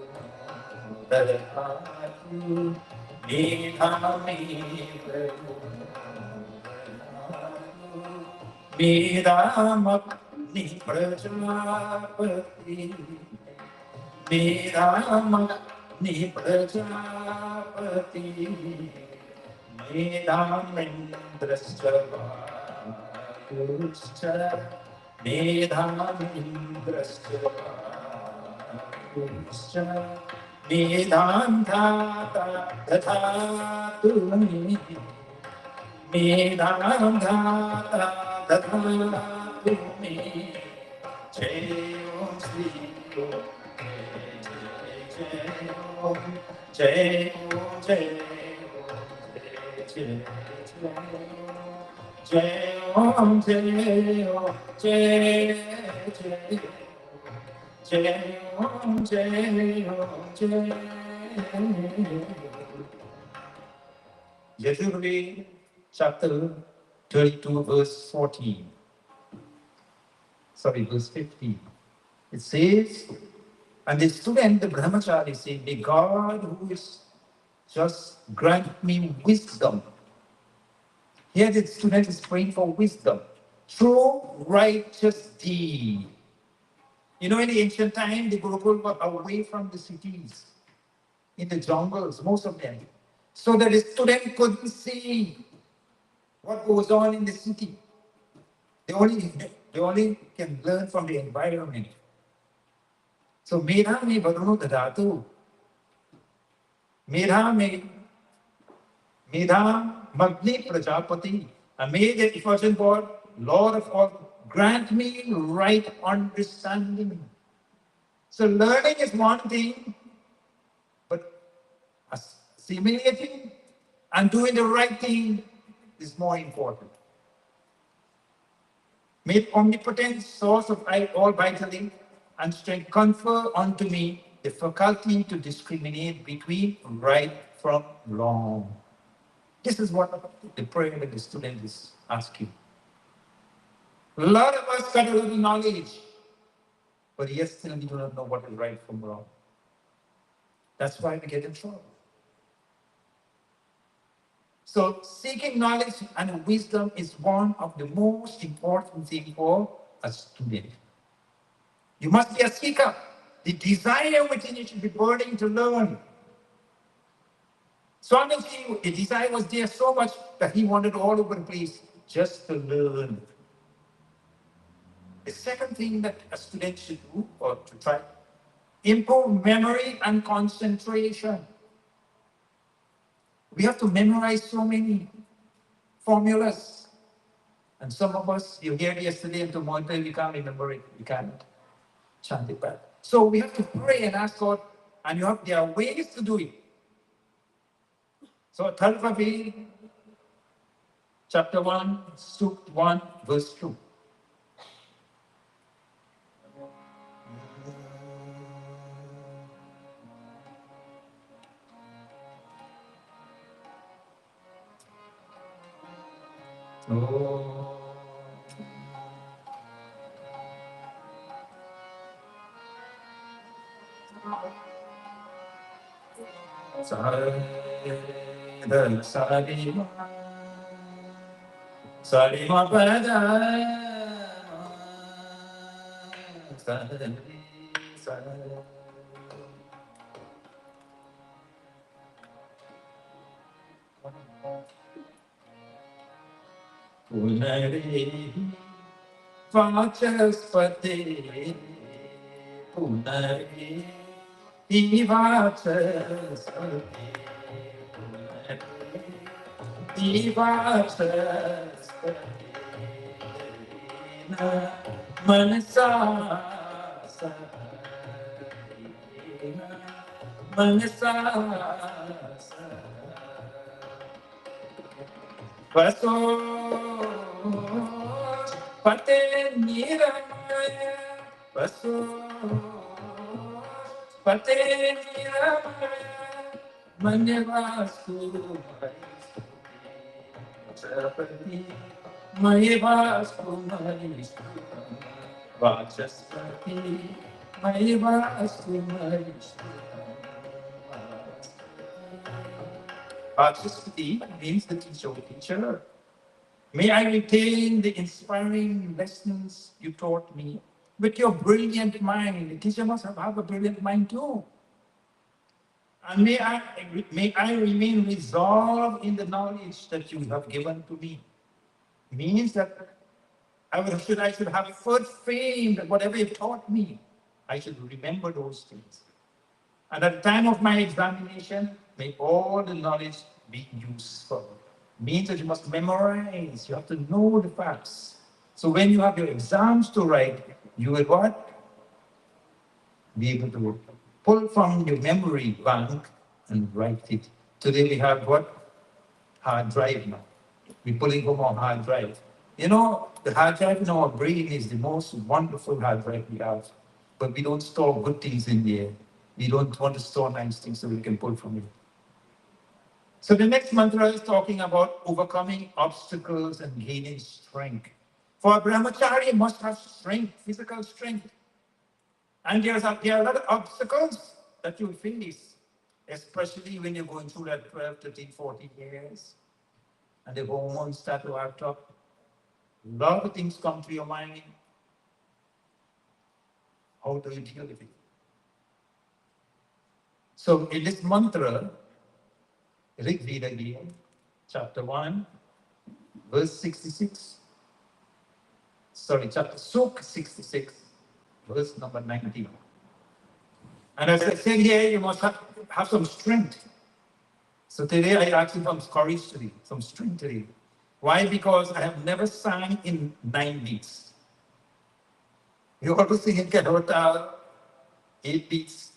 Dadhatu, Medhami Medhamagni Prajapati, Medhamagni Prajapati, Medhamindrascha Vakuscha, Medhamindrascha Vakuscha, Medhamdhata Dathatuni, Medhamdhata Dathatuni, Jai Om Shri Om, Jai Om, Jai Om, Jai Om, Jai Om, Jai Om, Jai Om, Jai Yajurveda, chapter 32, verse 14. Sorry, verse 15. It says, and the student, the brahmachari, say, may God who is just grant me wisdom. Here the student is praying for wisdom. True righteous deed. You know, in the ancient time, the Gurukul were away from the cities, in the jungles, most of them, so that the student couldn't see what goes on in the city. They only can learn from the environment. So, Medha me Varuno Dadatu. Medha Magni Prajapati. And may the effulgent God, Lord of all, grant me right understanding. So learning is one thing, but assimilating and doing the right thing is more important. May the omnipotent source of all vitality and strength confer unto me the faculty to discriminate between right from wrong. This is what the prayer that the student is asking. A lot of us got a little knowledge, but yet still we do not know what is right from wrong. That's why we get in trouble. So seeking knowledge and wisdom is one of the most important things for a student. You must be a seeker. The desire within you should be burning to learn. Swamiji, the desire was there so much that he wanted all over the place just to learn. The second thing that a student should do, or to try, improve memory and concentration. We have to memorize so many formulas. And some of us, you heard yesterday and tomorrow, we can't remember it. We can't chant it back. So we have to pray and ask God, and there are ways to do it. So Thalvavi, chapter 1, Sukt 1, verse 2. Sarima pada Punari Vachaspati Punari Vachaspati Punari Vachaspati Manasa Manasa Vaso Pate Niramaya Vaso Pate Niramaya Manavasu Chapati Mayavasu Vachaspati Mayavasu Vachaspati means the teacher or teacher. May I retain the inspiring lessons you taught me with your brilliant mind. The teacher must have a brilliant mind too. And may I remain resolved in the knowledge that you have given to me. Means that I should have first faith that whatever you taught me, I should remember those things. And at the time of my examination, may all the knowledge be useful. Means that you must memorize, you have to know the facts. So when you have your exams to write, you will what? Be able to pull from your memory bank and write it. Today we have what? Hard drive now. We're pulling from our hard drive. You know, the hard drive in our brain is the most wonderful hard drive we have. But we don't store good things in there. We don't want to store nice things so we can pull from it. So the next mantra is talking about overcoming obstacles and gaining strength. For a brahmachari, you must have strength, physical strength. And there are a lot of obstacles that you face, especially when you're going through that 12, 13, 14 years, and the hormones start to act up. A lot of things come to your mind. How do you deal with it? So in this mantra, Rig Veda again, chapter 1, verse 66. Sorry, chapter Suk 66, verse number 19. And as I said here, you must have some strength. So today I ask you some courage today, some strength today. Why? Because I have never sang in 9 beats. You always sing in Kedotal, 8 beats,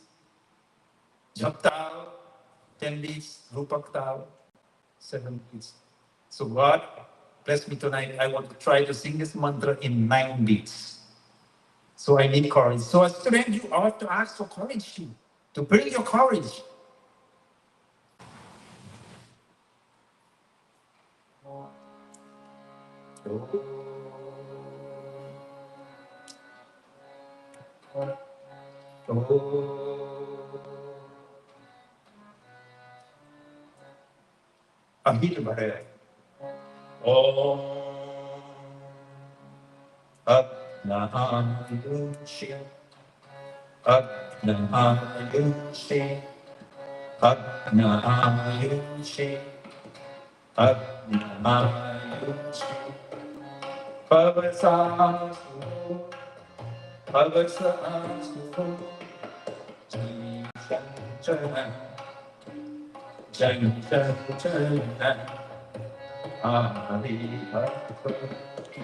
Japtal, 10 beats, Rupaktal, 7 beats. So God bless me tonight. I want to try to sing this mantra in 9 beats. So I need courage. So as student, you have to ask for courage too, to bring your courage. Ahit Bhare. Om Agnaayunshi Agnaayunshi Agnaayunshi Agnaayunshi Pavasasu Pavasasu Jai Jai Jai Jai Hari Hari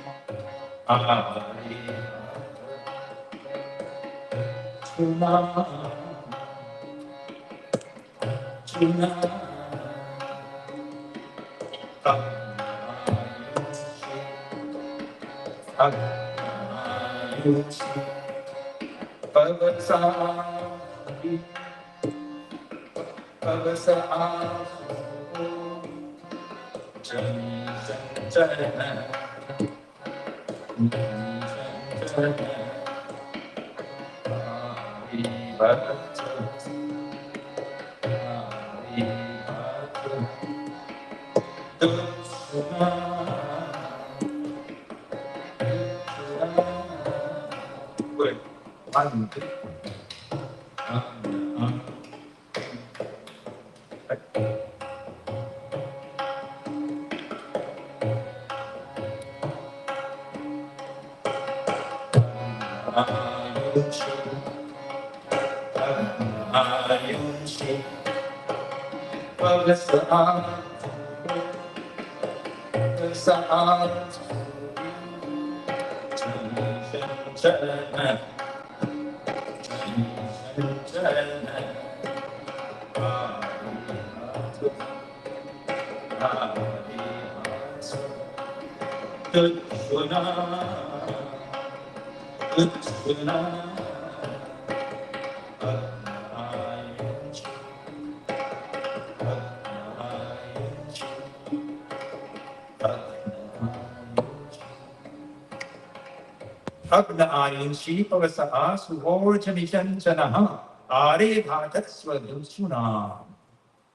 Agna ayunshi pavasa suvorjamishan chanaha are bhatat swadusuna.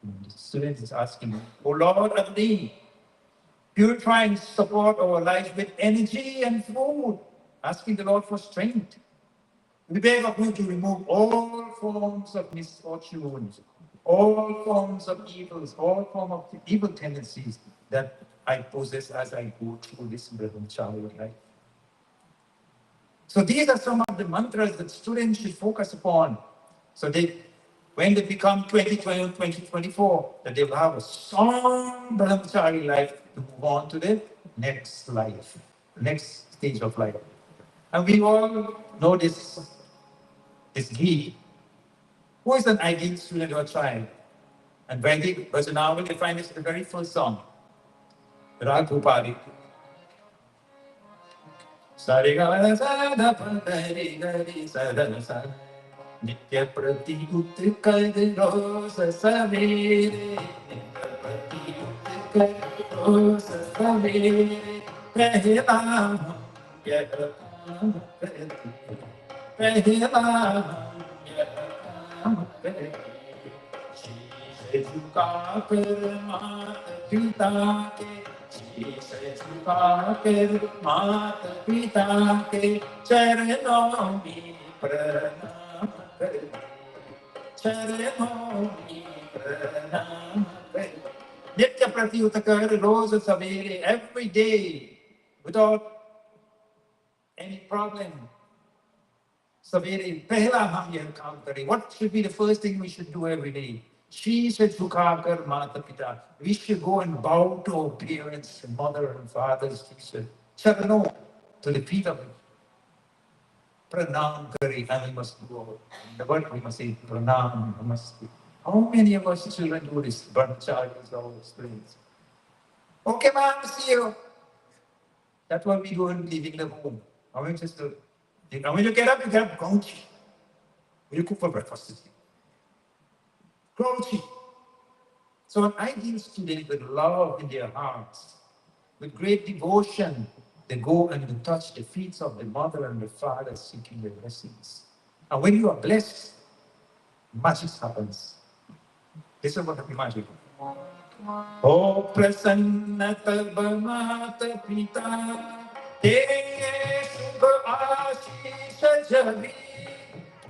The student is asking, O Lord Agni, purify and support our lives with energy and food, asking the Lord for strength. We beg of you to remove all forms of misfortunes, all forms of evils, all forms of evil tendencies that I possess as I go through this brahmacharya life. So these are some of the mantras that students should focus upon. So when they become 2020, 2024, that they will have a strong brahmachari life to move on to the next life, next stage of life. And we all know this Gita, who is an ideal student or child. And Vedic Bhajanavali, they find this the very first song. Raghupari. Sarigala sada pandari gari sadana sa. Nitya prati utkar rosa savere. Nitya prati utkar rosa savere. Pehla ya kam kare. Pehla ya kam kare. शीश झुकाकर मात पिता के शीश झुकाकर मात पिता के चरणों में प्रणाम कर चरणों में प्रणाम कर नित्य प्रत्युत कर रोज सवेरे every day without any problem. Savere, pehla hum yeh kaam kare. What should be the first thing we should do every day? She said, "Jhukakar mata pita." We should go and bow to our parents, mother and fathers. She said, "Charano," to the feet of them. Pranam kare, and we must go. The word we must say, pranam, namaste. How many of us children do this? Brahmacharis or students. Okay, ma'am, see you. That's what we do in leaving the home. I mean, just to, and when you get up, grouchy. When you cook for breakfast, grouchy. So an ideal student with love in their hearts, with great devotion, they go and they touch the feet of the mother and the father seeking their blessings. And when you are blessed, magic happens. This is what the magic. Oh, prasanna tab mata pita, te shubh ashish jabi.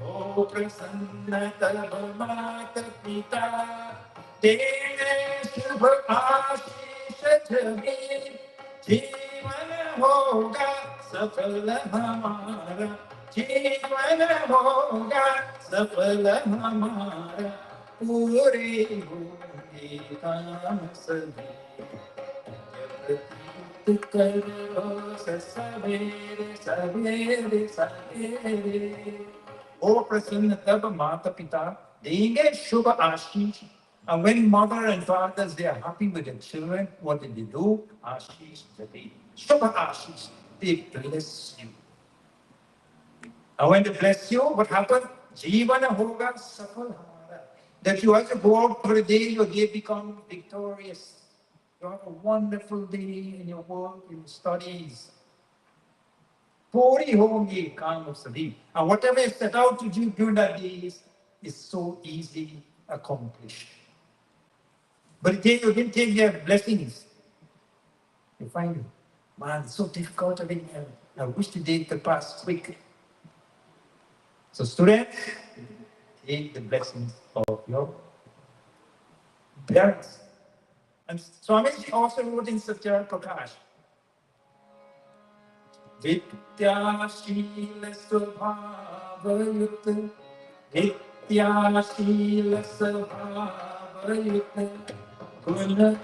Oh, prasanna tab mata pita, te shubh ashish jabi. जीवन होगा सफल हमारा जीवन होगा सफल हमारा पूरे होंगे काम सभी करो सवेरे सवेरे सवेरे. Oh, प्रसन्न तब माता पिता देंगे शुभ आशीष. And when mother and fathers, they are happy with their children, what did they do? Ashish Jadi. Shubha Ashish. They bless you. And when they bless you, what happened? Jivana hoga safal hamara. That you also go out for a day, your day become victorious. You have a wonderful day in your work, in your studies. Puri hongi काम सभी. And whatever is set out to do during that day is so easily accomplished. But if you didn't take their blessings, you find it, man, it's so difficult. I wish the day could pass quick. So students, take the blessings of your parents. And Swamiji also wrote in Satya Prakash, Vidyashila Svabhavayutta, Vidyashila Svabhavayutta, Guna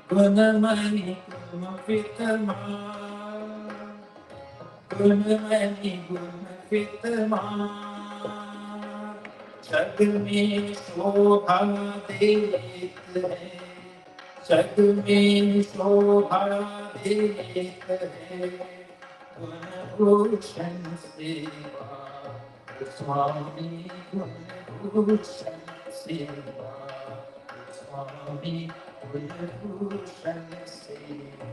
Gunamani Gunavitama, Gunamani Gunavitama, जग में शोभा देत है, जग में शोभा देत है, गुण भूषण सेवा स्वामी, गुण भूषण सेवा स्वामी, गुण भूषण सेवा.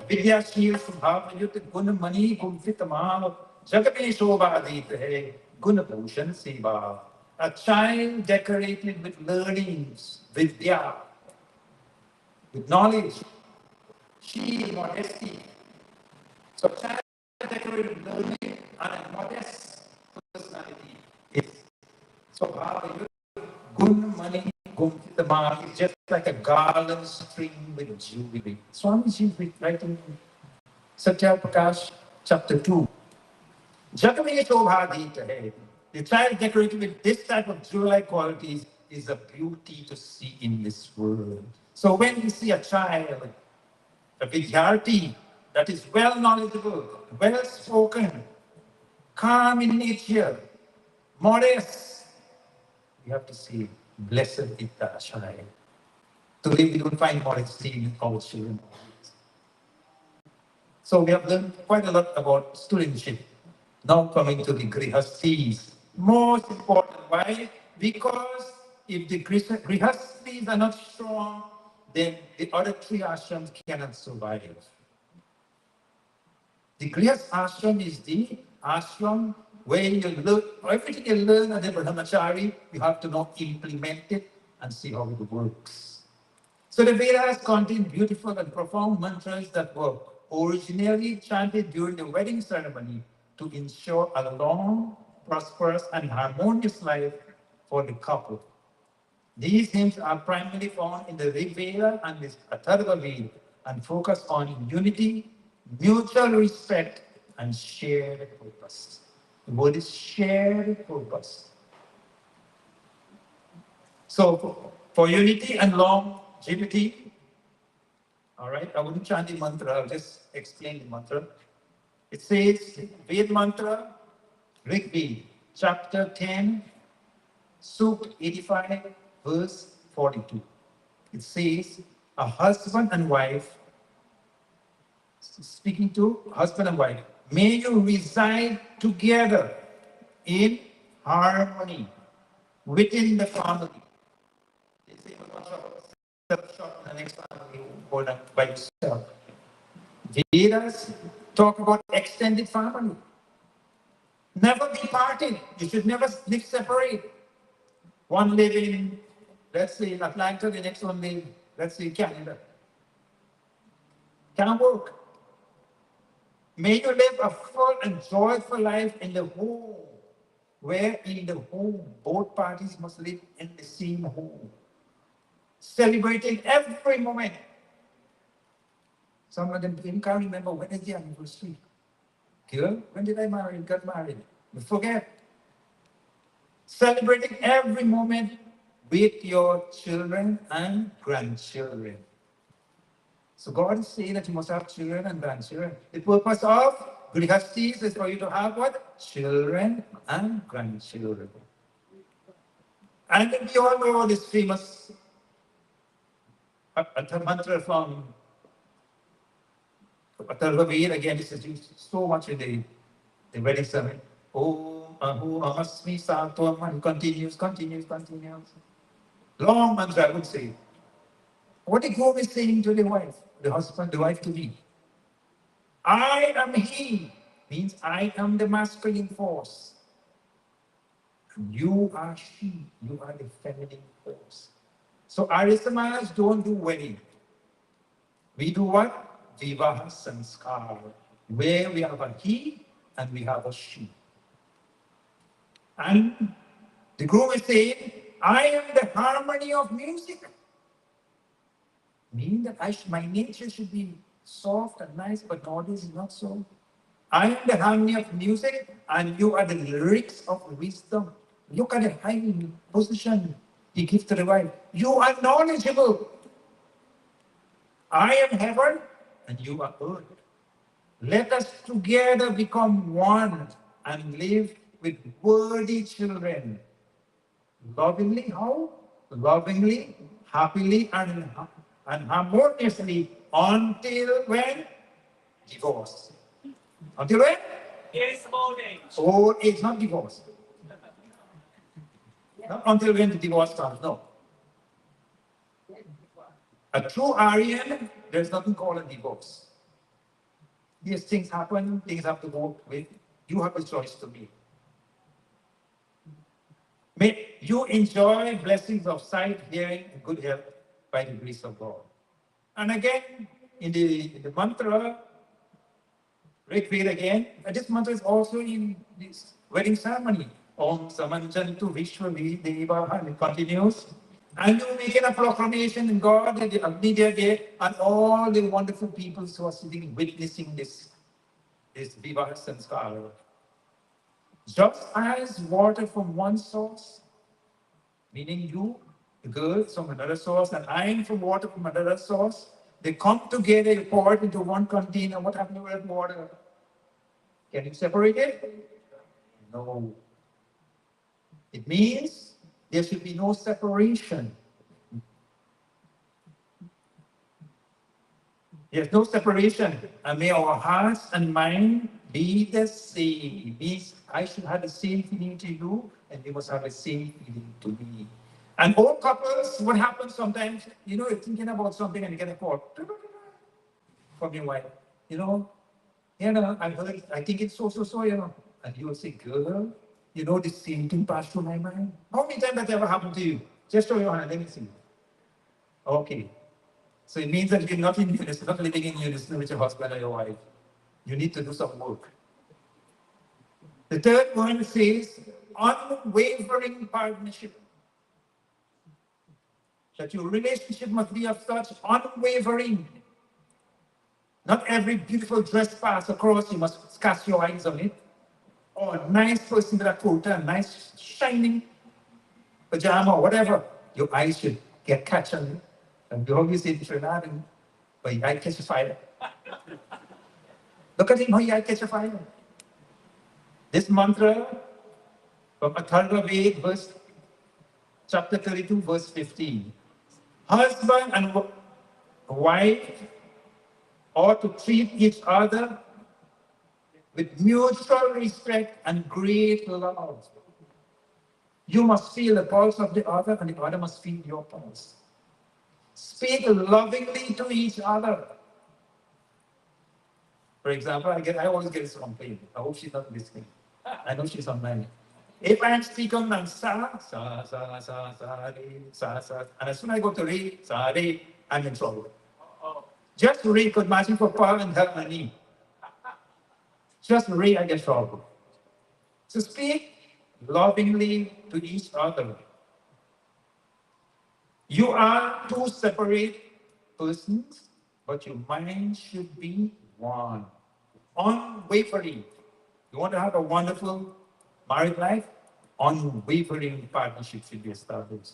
विद्याशील स्वभाव युक्त गुण मणि गुंफित माल, जग में शोभा देत है, गुण भूषण सेवा. A child decorated with learnings, vidya, with knowledge, she modesty. So a child decorated with learning and a modest personality is swabhava yukt. Gun mani gumfita mal is just like a garland string with jewelry. Swamiji is writing Satya Prakash, chapter 2. Jagame Shobha Dita hai. The child decorated with this type of jewel-like qualities is a beauty to see in this world. So when you see a child, a vidyarthi that is well knowledgeable, well spoken, calm in nature, modest, you have to say, blessed is that child. Today we don't find modesty in our children. So we have learned quite a lot about studentship. Now coming to the grihastis. Most important. Why? Because if the grihastis are not strong, then the other three ashrams cannot survive. The grihast ashram is the ashram where you learn everything you learn as a brahmachari, you have to now implement it and see how it works. So the Vedas contain beautiful and profound mantras that were originally chanted during the wedding ceremony to ensure a long, prosperous, and harmonious life for the couple. These hymns are primarily found in the Rig Veda and the Atharva Veda and focus on unity, mutual respect, and shared purpose. The word is shared purpose. So for unity and longevity, all right, I wouldn't chant the mantra, I'll just explain the mantra. It says, Ved mantra, Rig Veda, chapter 10, Sukt 85, verse 42. It says, a husband and wife, speaking to husband and wife, may you reside together in harmony within the family. The next family go by yourself. Vedas talk about extended family. Never be parted. You should never live separate. One live in, let's say, in Atlanta, the next one live, let's say, Canada. Can't work. May you live a full and joyful life in the home, where in the home, both parties must live in the same home, celebrating every moment. Some of them can't remember when is the anniversary. Girl, when did I marry? Got married. You forget. Celebrating every moment with your children and grandchildren. So God is saying that you must have children and grandchildren. The purpose of Grihastis is for you to have what? Children and grandchildren. And then we all know this famous mantra from Veda. Again, this is used so much in the wedding sermon. Om Ahu Amasmi Satvam, and continues. Long mantra, I would say. What the groom is saying to the wife, the husband, the wife to be. I am he, means I am the masculine force. And you are she, you are the feminine force. So Arya Samaj don't do wedding. We do what? Vivaha Sanskar, where we have a he and we have a she. And the groom is saying, I am the harmony of music. Meaning that my nature should be soft and nice, but nowadays is not so. I am the harmony of music, and you are the lyrics of wisdom. Look at the high position he gives to the wife. You are knowledgeable. I am heaven, and you are earth. Let us together become one and live with worthy children. Lovingly, how? Lovingly, happily, and harmoniously until when? Divorce. Until when? Yes, morning. Old age, not divorce. Not until when the divorce comes, no. A true Aryan, there's nothing called a divorce. Yes, things happen, things have to go with. You have a choice to make. May you enjoy blessings of sight, hearing, and good health by the grace of God. And again, in the mantra, Rig Veda again, and this mantra is also in this wedding ceremony. Om Samanjantu Vishwavi Deva, and it continues. And you make a proclamation in God and the Agni Day, and all the wonderful people who are sitting witnessing this Vivaha Sanskara. Just as water from one source, meaning you, the girls from another source, and I am from water from another source, they come together, you pour it into one container. What happened to that water? Can you separate it? No. It means there should be no separation. There's no separation. And may our hearts and mind be the same. It means I should have the same feeling to you, and you must have the same feeling to me. And all couples, what happens sometimes, you're thinking about something and you get a call from your wife. I heard, I think it's so. And you will say, girl, the same thing passed through my mind. How many times that ever happened to you? Just show your hand, let me see. Okay. So it means that you're not in unison, not living in unison with your husband or your wife. You need to do some work. The third one says unwavering partnership. That your relationship must be of such unwavering. Not every beautiful dress pass across, you must cast your eyes on it. Or a nice person with a coat, a nice shining pajama, whatever. Your eyes should catch on it. And you always say, Trinidad, but your eye catch a fire. Look at him, how your eye catch a fire. This mantra from Atharva Veda, chapter 32, verse 15. Husband and wife ought to treat each other with mutual respect and great love. You must feel the pulse of the other, and the other must feel your pulse. Speak lovingly to each other. For example, I always get this complaint. I hope she's not listening. I know she's online. If I am speaking on sa, and as soon as I go to re, sa, re, I'm in trouble. Just re could imagine for Pa and her money. Just re, I get trouble. So speak lovingly to each other. You are two separate persons, but your mind should be one. Unwavering. You want to have a wonderful married life? Unwavering partnership should be established.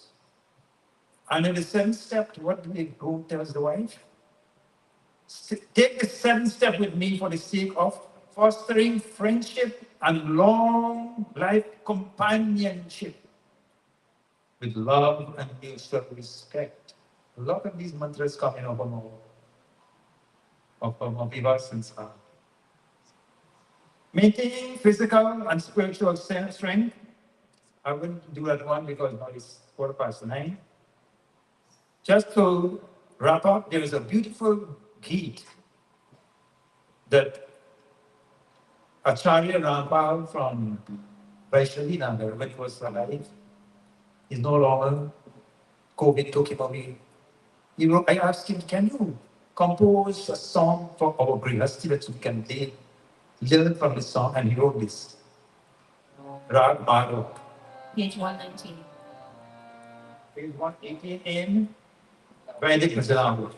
And in the seventh step, what the groom tells the wife? Take this 7th step with me for the sake of fostering friendship and long life companionship with love and mutual respect. A lot of these mantras coming up on of Viva Sanskar. Maintaining physical and spiritual strength. I wouldn't do that one because now it's 9:15. Just to wrap up, there is a beautiful Geet that Acharya Rampal from Vaishnavi Nagar, when he was alive, is no longer, COVID took him away. I asked him, can you compose a song for our Grihasti that we can learn from this song? And he wrote this. Rag Maro. Page 119. Page 118 in Vedic Bhajanamur.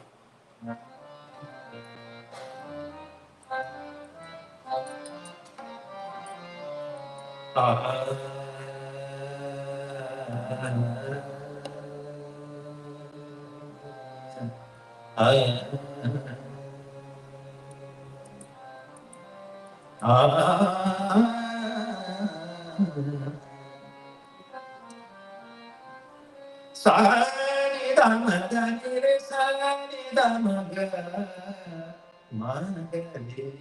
Sani dama dani re sani dama ga magale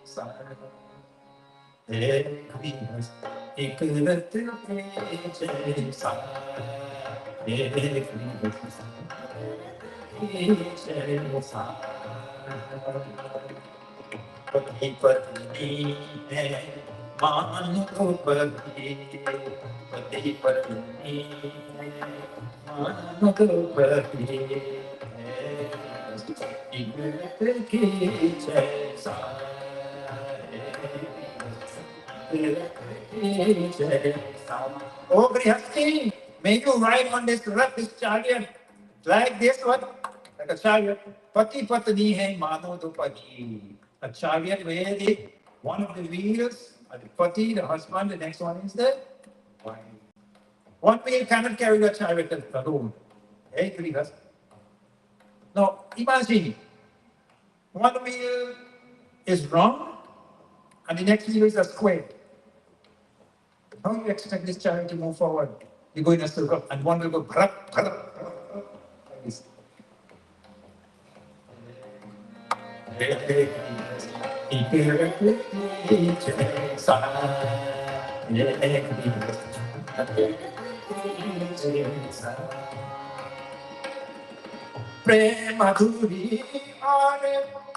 sa ek vinas ek rat ke jai sa ek vinas ek jai sa पति पत्नी है मान को पति पति पत्नी है मान को पति इगत की जैसा Oh, Grihasti, may you ride on this rut, this chariot, like this one, like a chariot. Pati patni hai mano dupati. A chariot where one of the wheels, the pati, the husband, the next one is the wife. One wheel cannot carry the chariot alone. Hey, Grihasti. Now, imagine, one wheel is wrong and the next wheel is a square. How do you expect this chariot to move forward? You go in a circle and one will go brak, brak, brak, like this. Prema Dhuri Are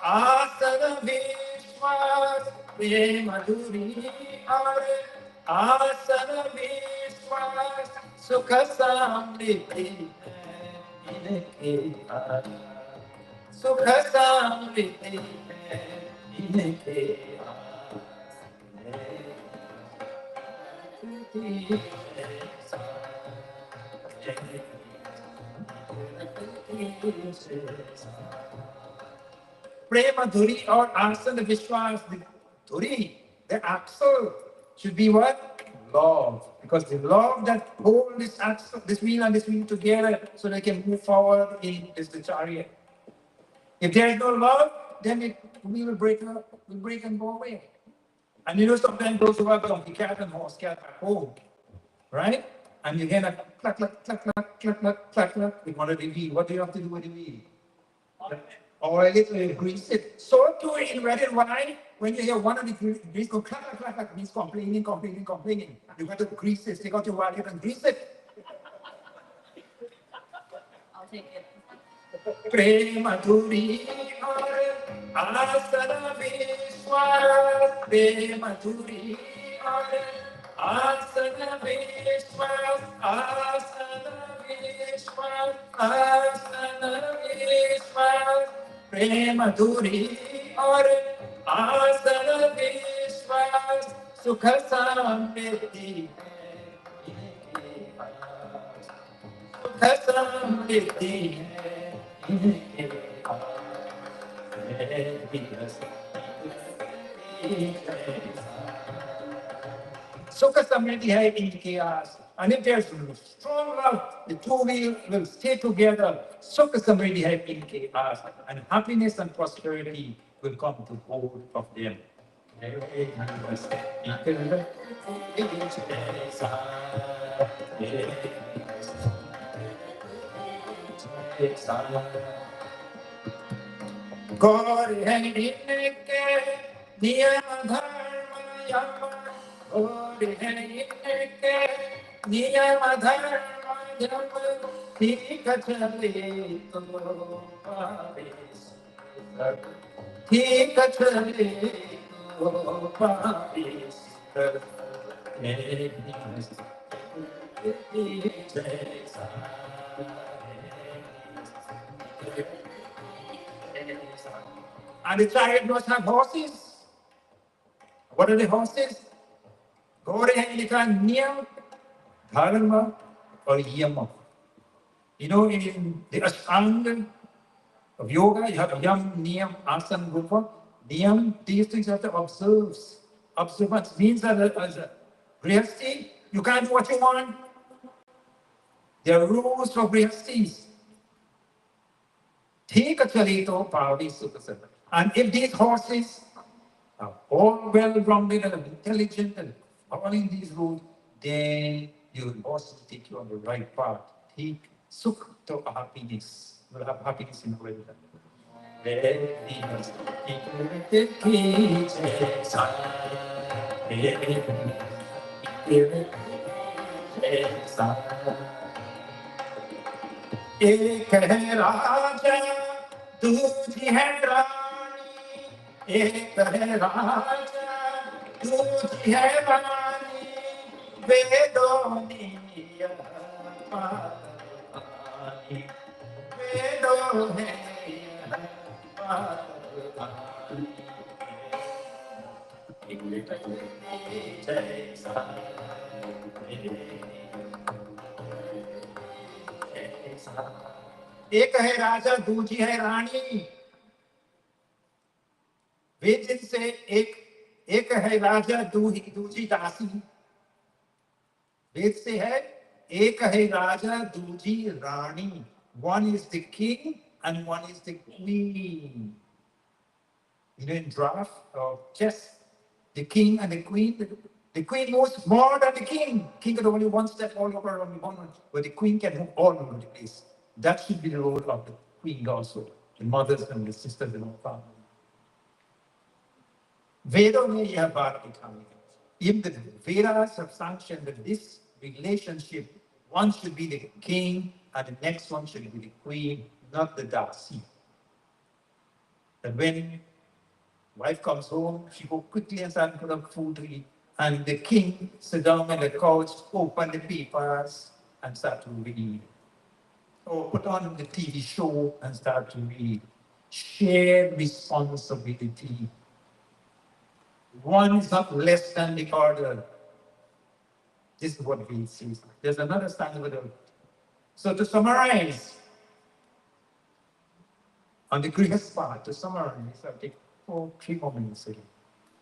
Asana Vishwas Prema Dhuri Are Asana Vishwas Sukha Samriti Inke Aar Sukha Samriti Inke Prema Dhuri or Asana Vishwas, the Dhuri, the axle should be what? Love. Because the love that holds this axle, this wheel and this wheel together so they can move forward in this the chariot. If there is no love, then we will break and go away. And you know sometimes those who have donkey, cat and horse, cat at home, right? And you hear that clack, clack, clack, clack, clack, clack, clack, clack with one of the wheel. What do you have to do with the wheel? Oil it or grease it. So too in red and wine, when you hear one of the grease go clack, clack, clack, clack, means complaining, complaining, complaining. You got to grease it, take out your wallet and grease it. I'll take it. Prema Dhuri Asana Vishwas Prema Dhuri Asana Vishwas Asana Vishwas Asana Vishwas Prema Dhuri Asana Vishwas Sukha Samriti Sukha Samriti Sukha Samriti hai in chaos And if there's strong love, the two will stay together. Sukha samriddhi hai inke aas. And happiness and prosperity will come to both of them. Gauri hai inke niyam dharma yama. Gauri hai inke niyam dharma yama. Theek chale to pavis. Theek chale to pavis. And the chariot must have horses. What are the horses? Gauri hai likha niyam, dharma, or yama. You know, in the Ashtanga of yoga, you have yam, niyam, asana, rupa. Niyam, these things you have to observe. Observance means that as a grihasti, you can't do what you want. There are rules for grihastis. Take a charito, pavi, sukha. And if these horses are all well-rounded and intelligent and following these rules, then your horses take you on the right path. Take sukh to happiness. You'll have happiness in the way. एक है राजा दूसरी है रानी एक है राजा दूसरी है रानी वेदों नियम पानी वेदों है एक है राजा दूसरी है रानी वेद से एक है राजा दूसरी दासी वेद से है एक है राजा दूसरी रानी one is the king and one is the queen. You know, in draft or chess, the king and the queen. The queen moves more than the king. King can only one step all over on the one, but the queen can move all over the place. That should be the role of the queen also, the mothers and the sisters in our family. Veda में यह बात लिखा है. If the Vedas have sanctioned that this relationship, one should be the king and the next one should be the queen, not the dasi. And when wife comes home, she go quickly and start put up food to eat. And the king sit down on the couch, open the papers and start to read. Or put on the TV show and start to read. Shared responsibility. One is not less than the other. This is what he says. There's another standard. So to summarize, on the grihast part, to summarize, I'll take 3 more minutes again.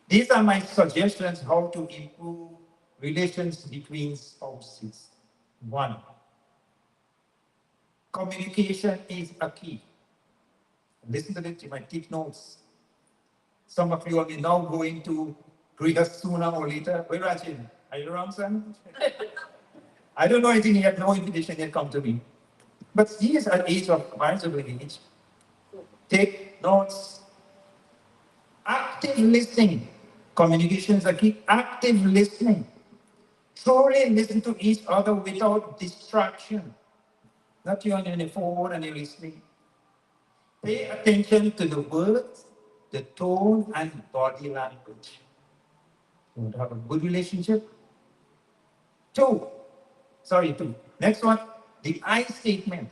These are my suggestions how to improve relations between spouses. 1, communication is a key. Listen to it, you might take notes. Some of you are now going to grihast sooner or later. Where are you? Are you around, son? I don't know anything yet, no invitation yet come to me. But he is at age of marriageable age. Take notes. Active listening. Communication is a key. Active listening. Truly listen to each other without distraction. Not you on your phone and you're listening. Pay attention to the words, the tone, and body language. You want to have a good relationship? 2. Next one, the I statement.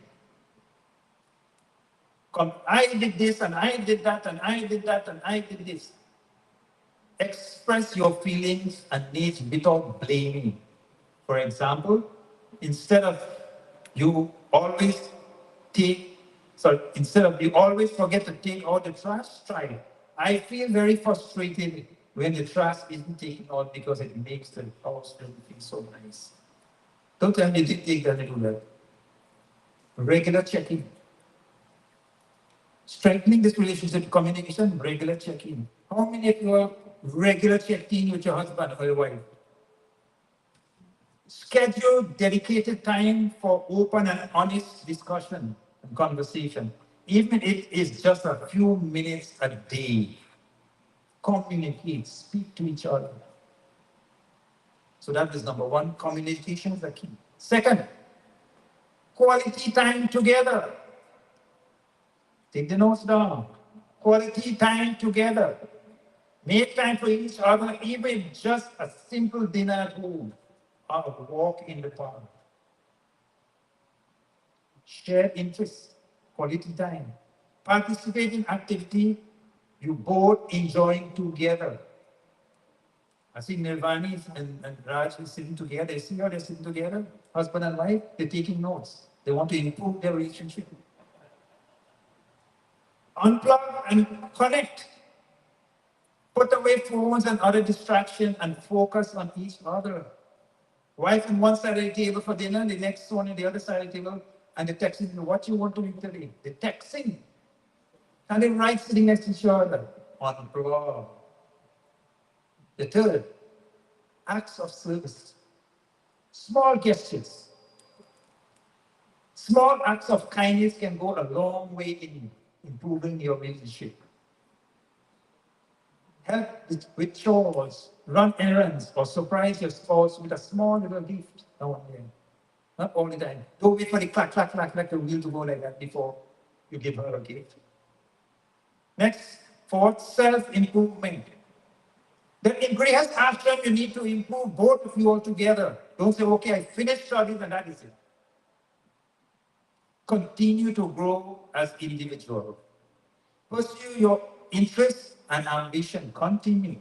I did this and I did that and I did that and I did this. Express your feelings and needs without blaming. For example, instead of you always forget to take out the trash, try it. I feel very frustrated when the trash isn't taken out because it makes the house feel so nice. Don't tell me you think they're going to do that. Regular checking. Strengthening this relationship, communication, regular checking. How many of you are regular checking with your husband or your wife? Schedule dedicated time for open and honest discussion and conversation. Even if it's just a few minutes a day. Communicate, speak to each other. So that is number one, communication is the key. Second, quality time together. Take the notes down. Quality time together. Make time for each other, even just a simple dinner at home or a walk in the park. Share interests, quality time. Participate in activity you both enjoying together. I see Nirvani and Raj is sitting together. They see how they're sitting together, husband and wife, they're taking notes. They want to improve their relationship. Unplug and connect. Put away phones and other distractions and focus on each other. Wife on one side of the table for dinner, the next one on the other side of the table, and they're texting you what you want to eat today. They're texting. And they're right sitting next to each other. Unplug. The third, acts of service. Small gestures. Small acts of kindness can go a long way in improving your relationship. Help with chores, run errands, or surprise your spouse with a small little gift now and then. Not all the time. Don't wait for the clack, clack, clack, clack, the wheel to go like that before you give her a gift. Next, fourth, self-improvement. The greatest action you need to improve both of you all together. Don't say, okay, I finished studies and that is it. Continue to grow as individuals. Pursue your interests and ambition. Continue.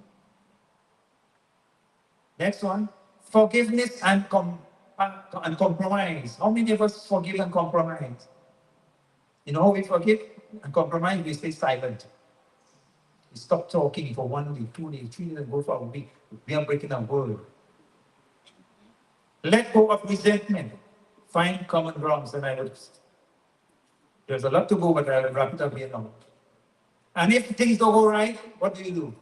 Next one, forgiveness and compromise. How many of us forgive and compromise? You know how we forgive and compromise? We stay silent. We stop talking for 1 day, 2 days, 3 days, and go for a week. We are breaking our word. Let go of resentment. Find common grounds. And there's a lot to go, but I'll wrap it up here now. And if things don't go right, what do?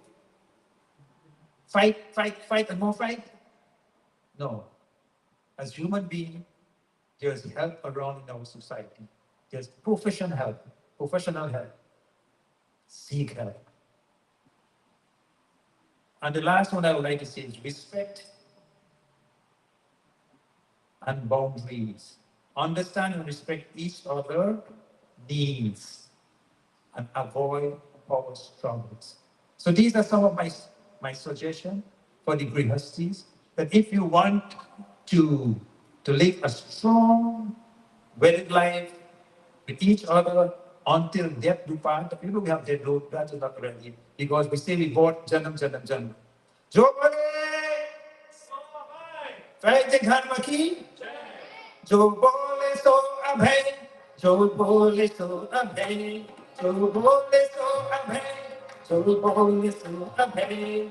Fight, fight, fight, and more fight? No. As human beings, there's help around in our society. There's professional help. Seek help. And the last one I would like to say is respect and boundaries. Understand and respect each other's needs and avoid power struggles. So these are some of my suggestions for the grihastis, that if you want to live a strong wedded life with each other until death do part, the people we have dead do that is not ready, because we say we bought janam. Jo bole Veda dharma ki, jo bole so abhay, jo bole so abhay, jo bole so abhay, jo bole so abhay.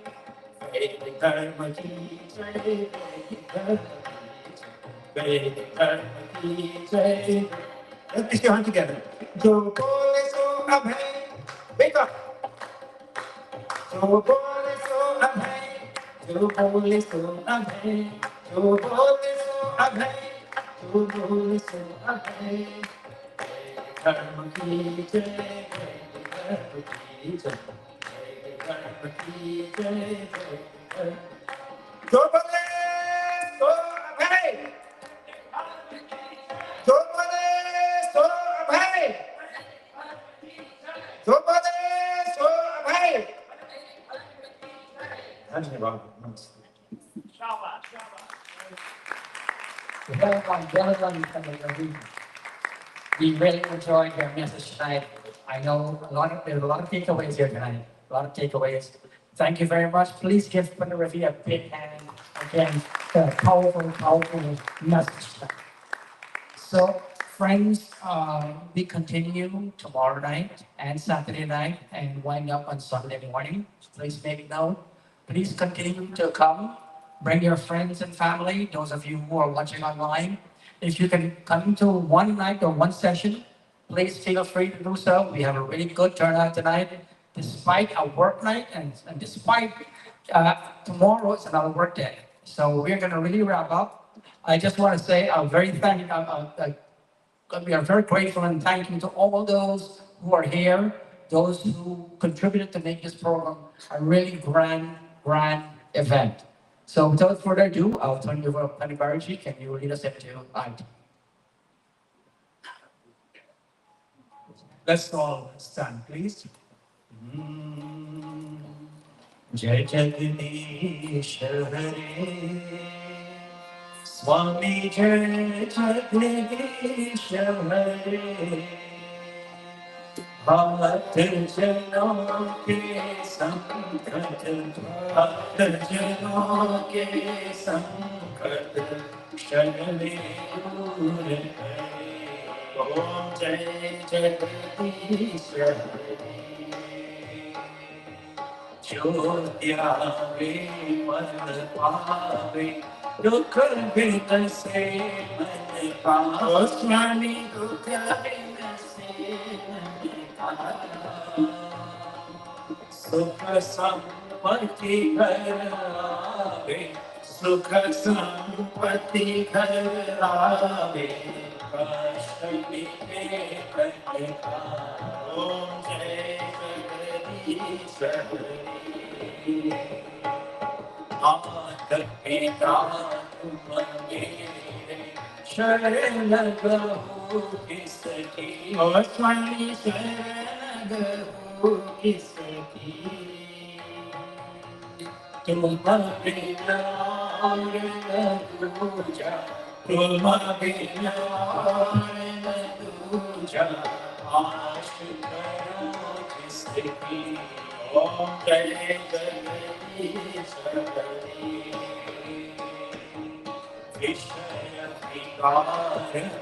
Veda dharma ki jai, Veda dharma ki jai. Let's put your hand together. Jo bole so abhay. Wake up. Jo bole so abhay. Jo bole so abhay. Jo bole so abhay. Jo bole so abhay. Dharma ki jai. Dharma ki jai. Dharma ki jai. Jo bole so abhay. Jo bole so abhay. Jo bole so abhay. Dhanyavad. Namaste. Well done, Ravideen. We really enjoyed your message tonight. I know there's a lot of takeaways here tonight. A lot of takeaways. Thank you very much. Please give Brother Ravi a big hand. Again, a powerful message. So, friends, we continue tomorrow night and Saturday night and wind up on Sunday morning. Please make note. Please continue to come Bring your friends and family, those of you who are watching online. If you can come to one night or one session, please feel free to do so. We have a really good turnout tonight, despite a work night and despite tomorrow is another work day. So we're going to really wrap up. I just want to say we are very grateful and thanking to all those who are here, those who contributed to make this program a really grand event. So without further ado, I'll turn you over to Pani Baraji. Can you lead us into IT? Let's all stand, please. Jai Jagdish Hare Swami Jai Jagdish Hare Bharat Jano Ke Sankat Bharat Jano Ke Sankat Shanale Gur Om Jai Jagdish Hare Jyotyave man pave, dukh bhin se man pave. Swami dukh bhin se man pave. Sukha sampatti ghar aave, sukha sampatti ghar aave. Kashta mite kane paave. Om Jai Jagadish Hare. Atat pita tumare sharan gahu kisaki. O Swami sharan gahu kisaki. Tumhare naam duja, tumhare naam duja, ash karo kisaki. Om Jai Jagadish Hare. Vishaya Vikar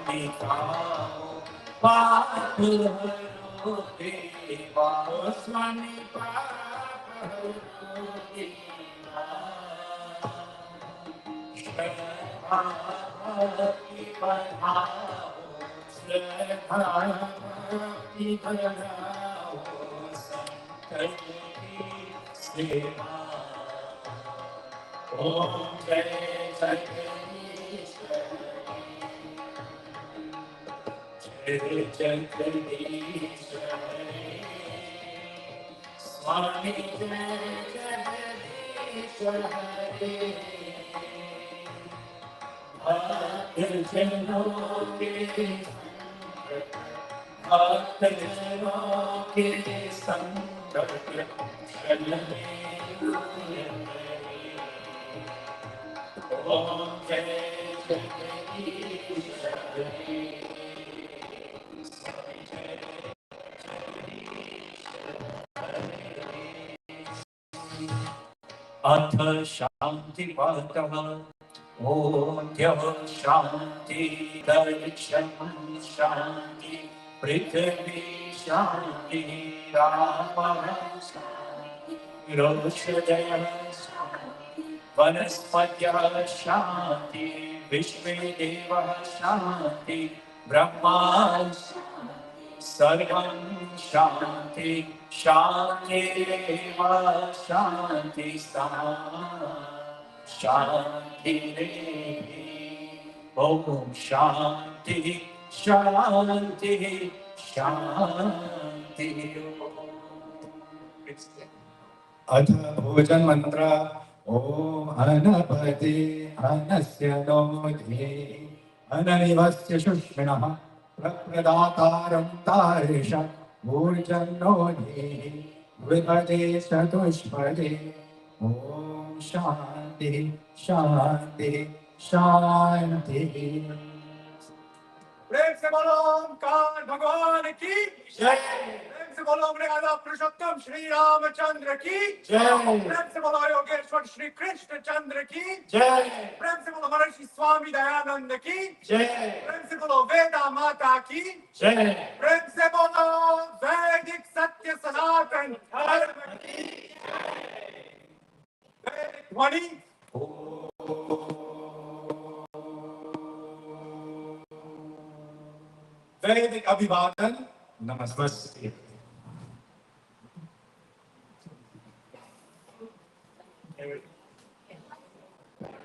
Vikao Paap Haro Deva. Swami Paap Haro Deva. Shraddha Bhakti Badhao, Shraddha Bhakti Badhao, Sankalp Ki Seva. Om Jai Jagadish Hare, Jai Jagadish Hare. Swami Jai Jagadish Hare. Bhakta Jano Ke Sangat, Bhakta Jano Ke Sangat, Shalame Gur Om Jai Jagadish Hare. Swami Jai Atha Shanti Patah Om Shanti Darsham Shanti Prithvi Shanti Rama Shanti Roshadaya Shanti Vanaspatya Shanti Vishve Deva Shanti Brahma Shanti Sarvam Shanti Shanti Eva Shanti Sama Shanti Devi Om Shanti Shanti Shanti अथ भोजन मंत्र ओम अनपति अनस्य नोधे अननिवस्य शुष्मिणः प्रप्रदातारं तारिष ऊर्जन्नोधे विपदे चतुष्पदे ओम शांति शांति शांति प्रेम से बोलो ओमकार भगवान की जय। प्रेम से बोलो मृगदा पुरुषोत्तम श्री रामचंद्र की जय। प्रेम से बोलो योगेश्वर श्री कृष्ण चंद्र की जय। प्रेम से बोलो महर्षि स्वामी दयानंद की जय। प्रेम से बोलो वेदा माता की जय। प्रेम से बोलो वैदिक सत्य सनातन धर्म की जय। वैदिक वाणी Vedic Abhivadan. Namaste.